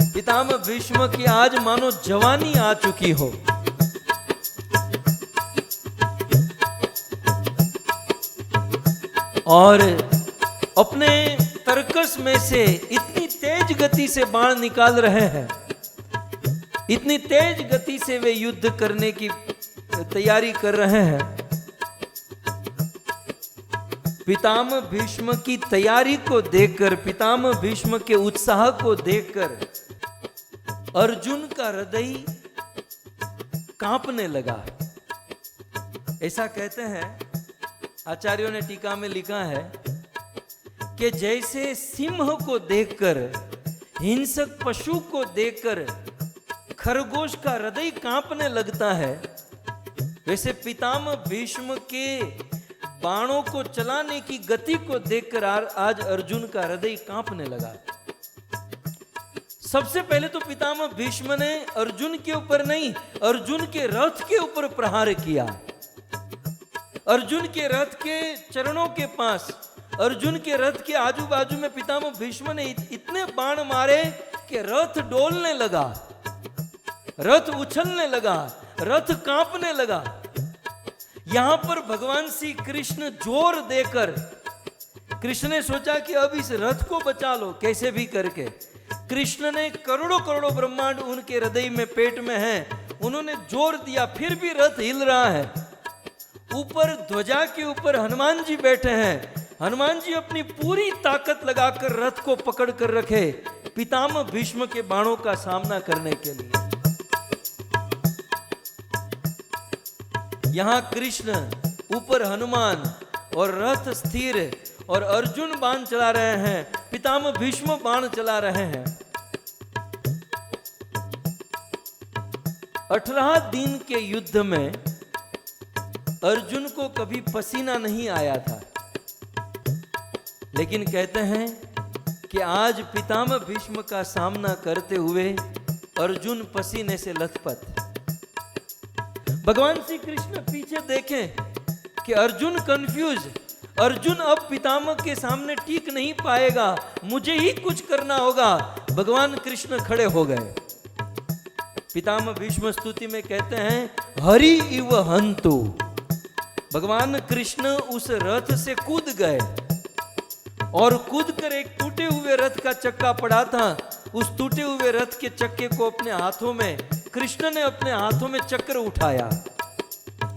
Speaker 1: पितामह भीष्म की आज मानो जवानी आ चुकी हो। और अपने तरकस में से इतनी तेज गति से बाण निकाल रहे हैं, इतनी तेज गति से वे युद्ध करने की तैयारी कर रहे हैं। पितामह भीष्म की तैयारी को देखकर, पितामह भीष्म के उत्साह को देखकर अर्जुन का हृदय कांपने लगा। ऐसा कहते हैं आचार्यों ने टीका में लिखा है कि जैसे सिंह को देखकर, हिंसक पशु को देखकर खरगोश का हृदय कांपने लगता है, वैसे पितामह भीष्म के बाणों को चलाने की गति को देखकर आज अर्जुन का हृदय कांपने लगा। सबसे पहले तो पितामह भीष्म ने अर्जुन के ऊपर नहीं, अर्जुन के रथ के ऊपर प्रहार किया। अर्जुन के रथ के चरणों के पास, अर्जुन के रथ के आजू बाजू में पितामह भीष्म ने इतने बाण मारे कि रथ डोलने लगा, रथ उछलने लगा, रथ कांपने लगा। यहां पर भगवान श्री कृष्ण जोर देकर, कृष्ण ने सोचा कि अब इस रथ को बचा लो कैसे भी करके। कृष्ण ने करोड़ों करोड़ों ब्रह्मांड उनके हृदय में, पेट में है, उन्होंने जोर दिया, फिर भी रथ हिल रहा है। ऊपर ध्वजा के ऊपर हनुमान जी बैठे हैं, हनुमान जी अपनी पूरी ताकत लगाकर रथ को पकड़ कर रखे पितामह भीष्म के बाणों का सामना करने के लिए। यहां कृष्ण, ऊपर हनुमान और रथ स्थिर, और अर्जुन बाण चला रहे हैं, पितामह भीष्म बाण चला रहे हैं। 18 दिन के युद्ध में अर्जुन को कभी पसीना नहीं आया था, लेकिन कहते हैं कि आज पितामह भीष्म का सामना करते हुए अर्जुन पसीने से लथपथ। भगवान श्री कृष्ण पीछे देखें कि अर्जुन कंफ्यूज, अर्जुन अब पितामह के सामने टिक नहीं पाएगा, मुझे ही कुछ करना होगा। भगवान कृष्ण खड़े हो गए। पितामह भीष्म स्तुति में कहते हैं हरि इव हंतु। भगवान कृष्ण उस रथ से कूद गए और कूद कर एक टूटे हुए रथ का चक्का पड़ा था, उस टूटे हुए रथ के चक्के को अपने हाथों में, कृष्ण ने अपने हाथों में चक्र उठाया।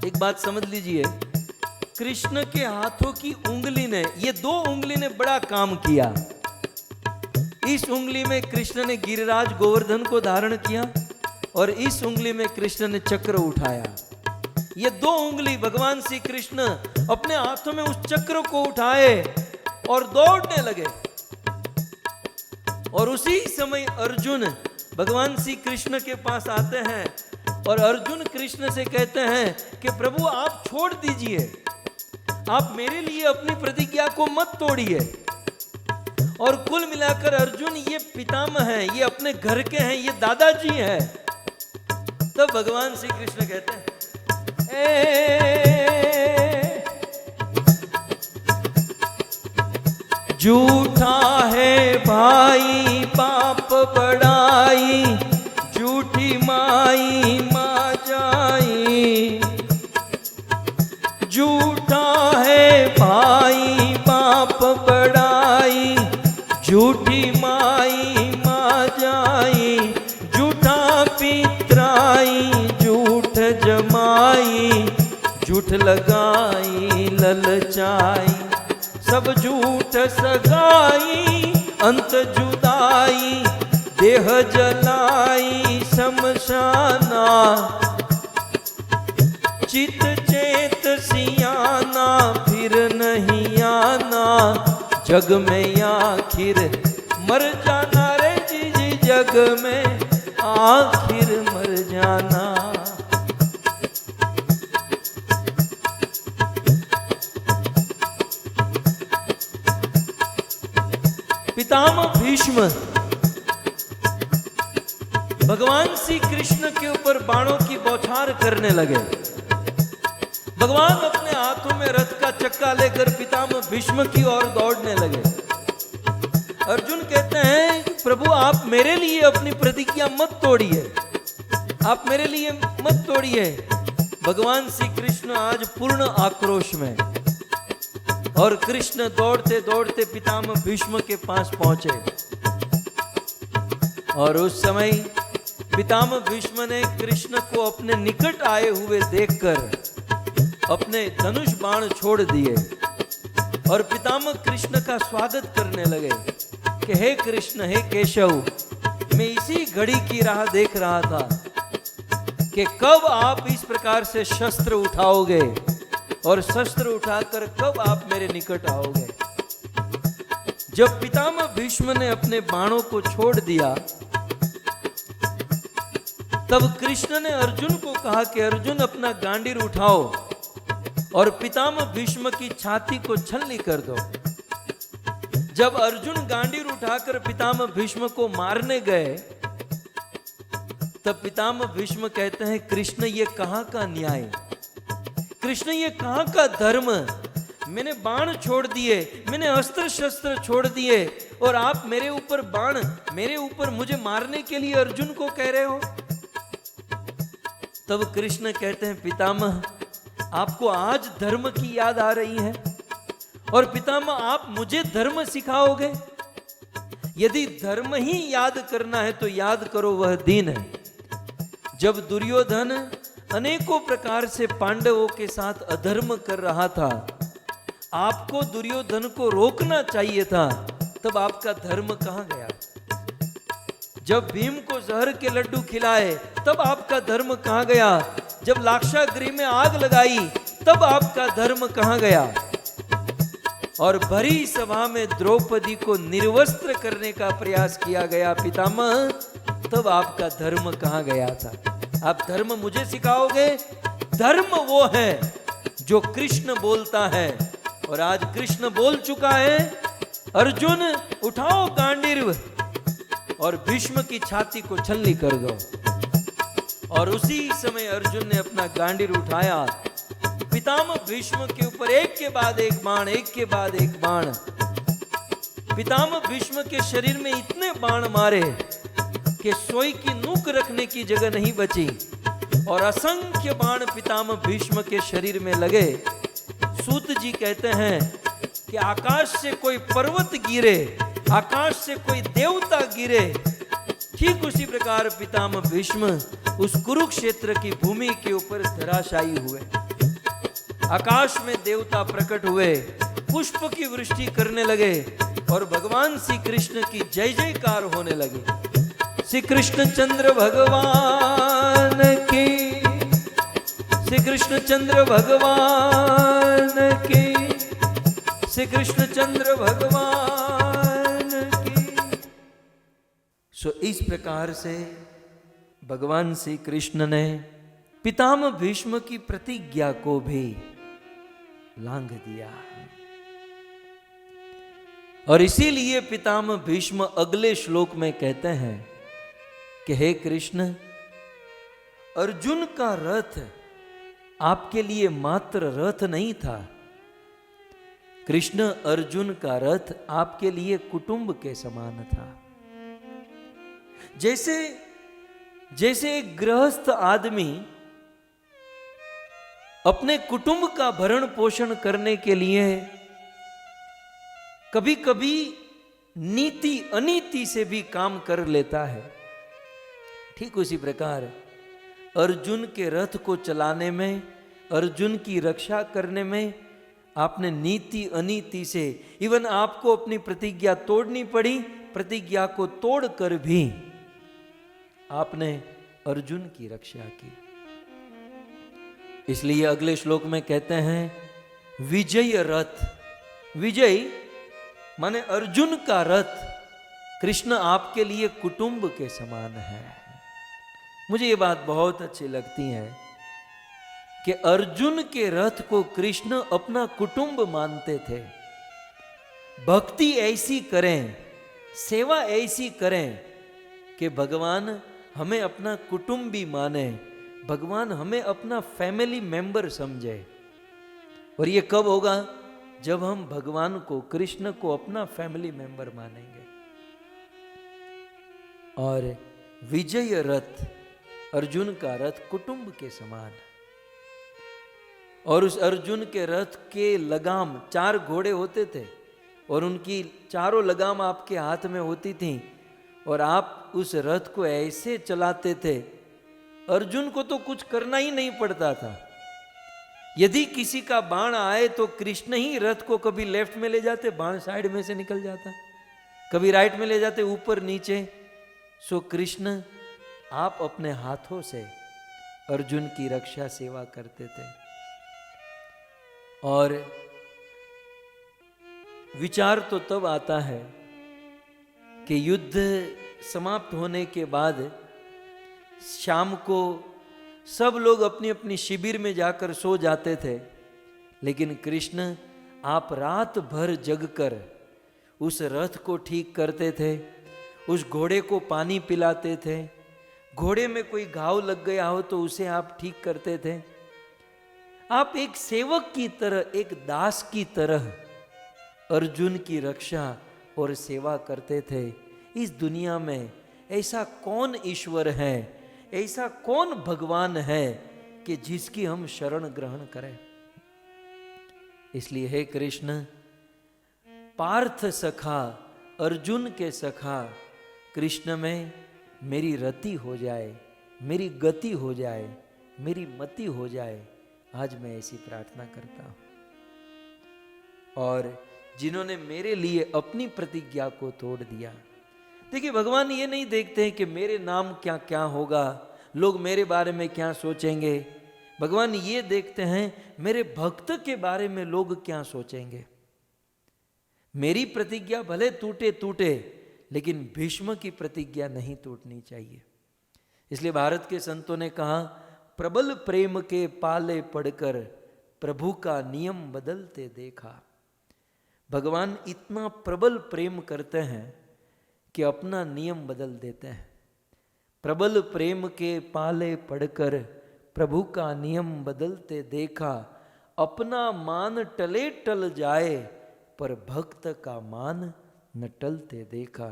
Speaker 1: एक बात समझ लीजिए, कृष्ण के हाथों की उंगली ने, ये 2 उंगली ने बड़ा काम किया। इस उंगली में कृष्ण ने गिरिराज गोवर्धन को धारण किया और इस उंगली में कृष्ण ने चक्र उठाया। ये 2 उंगली भगवान श्री कृष्ण अपने हाथों में उस चक्र को उठाए और दौड़ने लगे। और उसी समय अर्जुन भगवान श्री कृष्ण के पास आते हैं और अर्जुन कृष्ण से कहते हैं कि प्रभु आप छोड़ दीजिए, आप मेरे लिए अपनी प्रतिज्ञा को मत तोड़िए। और कुल मिलाकर अर्जुन ये पितामह हैं, ये अपने घर के हैं, ये दादाजी हैं। तब भगवान श्री कृष्ण कहते हैं झूठा है भाई पाप बढ़ाई, झूठी माई मां जाई। झूठा है भाई पाप बढ़ाई, झूठी माई मां जाई। झूठा पितराई झूठ जमाई, झूठ लगाई ललचाई। सब झूठ सगाई अंत जुदाई, देह जलाई शमशाना। चित चेत सियाना फिर नहीं आना, जग में आखिर मर जाना रे जी, जग में आखिर मर जाना। पितामह भीष्म भगवान श्री कृष्ण के ऊपर बाणों की बौछार करने लगे। भगवान अपने हाथों में रथ का चक्का लेकर पितामह भीष्म की ओर दौड़ने लगे। अर्जुन कहते हैं प्रभु आप मेरे लिए अपनी प्रतिज्ञा मत तोड़िए, आप मेरे लिए मत तोड़िए। भगवान श्री कृष्ण आज पूर्ण आक्रोश में, और कृष्ण दौड़ते दौड़ते पितामह भीष्म के पास पहुंचे और उस समय पितामह भीष्म ने कृष्ण को अपने निकट आए हुए देखकर अपने धनुष बाण छोड़ दिए और पितामह कृष्ण का स्वागत करने लगे कि हे कृष्ण, हे केशव, मैं इसी घड़ी की राह देख रहा था कि कब आप इस प्रकार से शस्त्र उठाओगे और शस्त्र उठाकर कब आप मेरे निकट आओगे। जब पितामह भीष्म ने अपने बाणों को छोड़ दिया तब कृष्ण ने अर्जुन को कहा कि अर्जुन, अपना गांडीर उठाओ और पितामह भीष्म की छाती को छलनी कर दो। जब अर्जुन गांडीर उठाकर पितामह भीष्म को मारने गए तब पितामह भीष्म कहते हैं, कृष्ण ये कहां का न्याय, कृष्ण ये कहां का धर्म, मैंने बाण छोड़ दिए, मैंने अस्त्र शस्त्र छोड़ दिए और आप मेरे ऊपर बाण, मेरे ऊपर मुझे मारने के लिए अर्जुन को कह रहे हो। तब कृष्ण कहते हैं, पितामह आपको आज धर्म की याद आ रही है और पितामह आप मुझे धर्म सिखाओगे। यदि धर्म ही याद करना है तो याद करो वह दिन है जब दुर्योधन अनेकों प्रकार से पांडवों के साथ अधर्म कर रहा था। आपको दुर्योधन को रोकना चाहिए था, तब आपका धर्म कहां गया। जब भीम को जहर के लड्डू खिलाए तब आपका धर्म कहां गया। जब लाक्षागृह में आग लगाई तब आपका धर्म कहां गया। और भरी सभा में द्रौपदी को निर्वस्त्र करने का प्रयास किया गया पितामह, तब आपका धर्म कहां गया था। आप धर्म मुझे सिखाओगे। धर्म वो है जो कृष्ण बोलता है और आज कृष्ण बोल चुका है, अर्जुन उठाओ गांडीव और भीष्म की छाती को छलनी कर दो। और उसी समय अर्जुन ने अपना गांडीव उठाया, पितामह भीष्म के ऊपर एक के बाद एक बाण, एक के बाद एक बाण। पितामह भीष्म के शरीर में इतने बाण मारे कि सोई की नूक रखने की जगह नहीं बची और असंख्य बाण पितामह भीष्म के शरीर में लगे। सूत जी कहते हैं कि आकाश से कोई पर्वत गिरे, आकाश से कोई देवता गिरे, ठीक उसी प्रकार पितामह भीष्म उस कुरुक्षेत्र की भूमि के ऊपर धराशायी हुए। आकाश में देवता प्रकट हुए, पुष्प की वृष्टि करने लगे और भगवान श्री कृष्ण की जय जयकार होने लगी। श्री कृष्ण चंद्र भगवान की, श्री कृष्ण चंद्र भगवान की, श्री कृष्ण चंद्र भगवान की। सो इस प्रकार से भगवान श्री कृष्ण ने पितामह भीष्म की प्रतिज्ञा को भी लांघ दिया और इसीलिए पितामह भीष्म अगले श्लोक में कहते हैं कि हे कृष्ण, अर्जुन का रथ आपके लिए मात्र रथ नहीं था। कृष्ण अर्जुन का रथ आपके लिए कुटुंब के समान था। जैसे एक गृहस्थ आदमी अपने कुटुंब का भरण पोषण करने के लिए कभी कभी नीति अनीति से भी काम कर लेता है, ठीक उसी प्रकार अर्जुन के रथ को चलाने में, अर्जुन की रक्षा करने में आपने नीति अनीति से, इवन आपको अपनी प्रतिज्ञा तोड़नी पड़ी, प्रतिज्ञा को तोड़कर भी आपने अर्जुन की रक्षा की। इसलिए अगले श्लोक में कहते हैं विजय रथ, विजय माने अर्जुन का रथ कृष्ण आपके लिए कुटुंब के समान है। मुझे ये बात बहुत अच्छी लगती है कि अर्जुन के रथ को कृष्ण अपना कुटुंब मानते थे। भक्ति ऐसी करें, सेवा ऐसी करें कि भगवान हमें अपना कुटुंबी माने, भगवान हमें अपना फैमिली मेंबर समझे। और ये कब होगा? जब हम भगवान को, कृष्ण को अपना फैमिली मेंबर मानेंगे। और विजय रथ, अर्जुन का रथ कुटुंब के समान। और उस अर्जुन के रथ के लगाम, 4 घोड़े होते थे और उनकी चारों लगाम आपके हाथ में होती थी और आप उस रथ को ऐसे चलाते थे, अर्जुन को तो कुछ करना ही नहीं पड़ता था। यदि किसी का बाण आए तो कृष्ण ही रथ को कभी लेफ्ट में ले जाते, बाण साइड में से निकल जाता, कभी राइट में ले जाते, ऊपर नीचे। सो कृष्ण आप अपने हाथों से अर्जुन की रक्षा सेवा करते थे। और विचार तो तब आता है कि युद्ध समाप्त होने के बाद शाम को सब लोग अपनी अपनी शिविर में जाकर सो जाते थे, लेकिन कृष्ण आप रात भर जगकर उस रथ को ठीक करते थे, उस घोड़े को पानी पिलाते थे, घोड़े में कोई घाव लग गया हो तो उसे आप ठीक करते थे। आप एक सेवक की तरह, एक दास की तरह अर्जुन की रक्षा और सेवा करते थे। इस दुनिया में ऐसा कौन ईश्वर है, ऐसा कौन भगवान है कि जिसकी हम शरण ग्रहण करें। इसलिए हे कृष्ण, पार्थ सखा, अर्जुन के सखा कृष्ण में मेरी रति हो जाए, मेरी गति हो जाए, मेरी मति हो जाए, आज मैं ऐसी प्रार्थना करता हूं। और जिन्होंने मेरे लिए अपनी प्रतिज्ञा को तोड़ दिया, देखिए भगवान ये नहीं देखते हैं कि मेरे नाम क्या क्या होगा, लोग मेरे बारे में क्या सोचेंगे। भगवान ये देखते हैं मेरे भक्त के बारे में लोग क्या सोचेंगे। मेरी प्रतिज्ञा भले टूटे टूटे, लेकिन भीष्म की प्रतिज्ञा नहीं टूटनी चाहिए। इसलिए भारत के संतों ने कहा, प्रबल प्रेम के पाले पड़कर प्रभु का नियम बदलते देखा। भगवान इतना प्रबल प्रेम करते हैं कि अपना नियम बदल देते हैं। प्रबल प्रेम के पाले पड़कर प्रभु का नियम बदलते देखा, अपना मान टले टल जाए पर भक्त का मान न टलते देखा।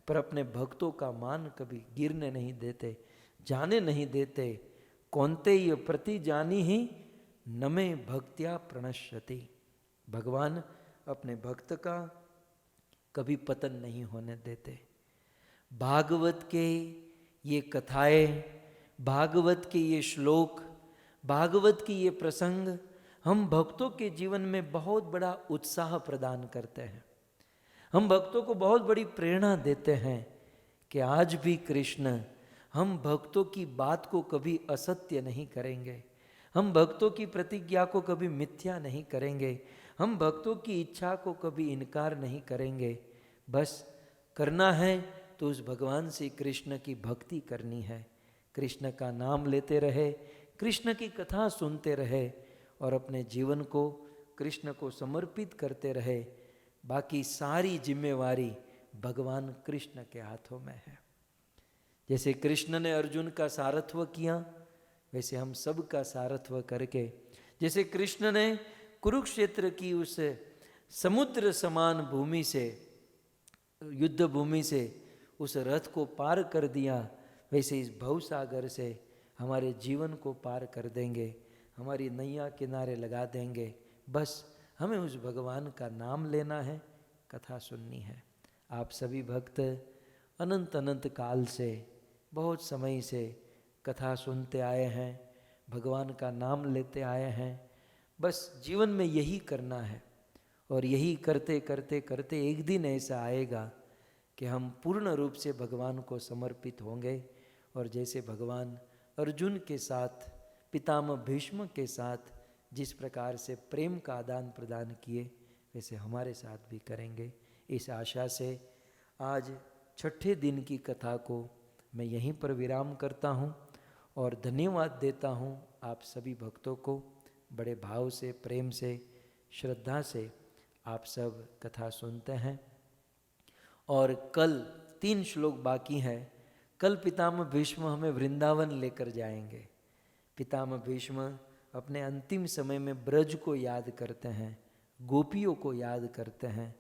Speaker 1: पर अपने भक्तों का मान कभी गिरने नहीं देते, जाने नहीं देते। कौनते ये प्रति जानी ही नमे भक्त्या प्रणश्यति। भगवान अपने भक्त का कभी पतन नहीं होने देते। भागवत के ये कथाएं, भागवत के ये श्लोक, भागवत की ये प्रसंग हम भक्तों के जीवन में बहुत बड़ा उत्साह प्रदान करते हैं। हम भक्तों को बहुत बड़ी प्रेरणा देते हैं कि आज भी कृष्ण, हम भक्तों की बात को कभी असत्य नहीं करेंगे, हम भक्तों की प्रतिज्ञा को कभी मिथ्या नहीं करेंगे, हम भक्तों की इच्छा को कभी इनकार नहीं करेंगे। बस करना है तो उस भगवान श्री कृष्ण की भक्ति करनी है, कृष्ण का नाम लेते रहे, कृष्ण की कथा सुनते रहे और अपने जीवन को कृष्ण को समर्पित करते रहे। बाकी सारी जिम्मेवारी भगवान कृष्ण के हाथों में है। जैसे कृष्ण ने अर्जुन का सारथ्य किया, वैसे हम सब का सारथ्य करके, जैसे कृष्ण ने कुरुक्षेत्र की उस समुद्र समान भूमि से, युद्ध भूमि से उस रथ को पार कर दिया, वैसे इस भवसागर से हमारे जीवन को पार कर देंगे, हमारी नैया किनारे लगा देंगे। बस हमें उस भगवान का नाम लेना है, कथा सुननी है। आप सभी भक्त अनंत अनंत काल से, बहुत समय से कथा सुनते आए हैं, भगवान का नाम लेते आए हैं। बस जीवन में यही करना है और यही करते करते करते एक दिन ऐसा आएगा कि हम पूर्ण रूप से भगवान को समर्पित होंगे। और जैसे भगवान अर्जुन के साथ, पितामह भीष्म के साथ जिस प्रकार से प्रेम का आदान प्रदान किए, वैसे हमारे साथ भी करेंगे। इस आशा से आज छठे दिन की कथा को मैं यहीं पर विराम करता हूँ और धन्यवाद देता हूँ आप सभी भक्तों को। बड़े भाव से, प्रेम से, श्रद्धा से आप सब कथा सुनते हैं। और कल 3 श्लोक बाकी हैं। कल पितामह भीष्म हमें वृंदावन लेकर जाएंगे। पितामह भीष्म अपने अंतिम समय में ब्रज को याद करते हैं, गोपियों को याद करते हैं।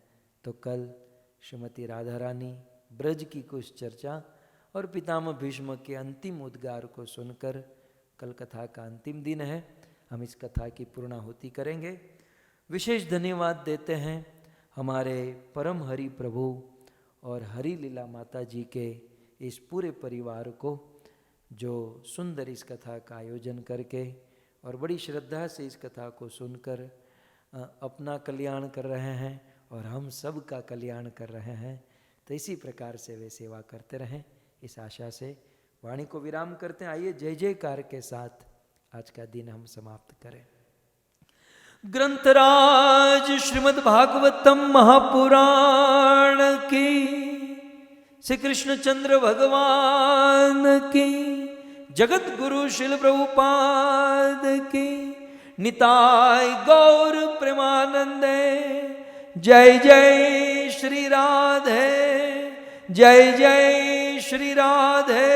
Speaker 1: तो कल श्रीमती राधा रानी, ब्रज की कुछ चर्चा और पितामह भीष्म के अंतिम उद्गार को सुनकर, कल कथा का अंतिम दिन है, हम इस कथा की पूर्णाहुति करेंगे। विशेष धन्यवाद देते हैं हमारे परम हरि प्रभु और हरि लीला माता जी के इस पूरे परिवार को, जो सुंदर इस कथा का आयोजन करके और बड़ी श्रद्धा से इस कथा को सुनकर अपना कल्याण कर रहे हैं और हम सब का कल्याण कर रहे हैं। तो इसी प्रकार से वे सेवा करते रहें, इस आशा से वाणी को विराम करते हैं। आइए जय जयकार के साथ आज का दिन हम समाप्त करें। ग्रंथराज श्रीमद् भागवतम महापुराण की, श्री कृष्णचंद्र भगवान की, जगत गुरु शिल प्रभुपाद की, निताय गौर प्रेमानंदे। जय जय श्री राधे, जय जय श्री राधे,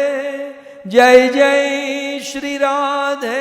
Speaker 1: जय जय श्री राधे।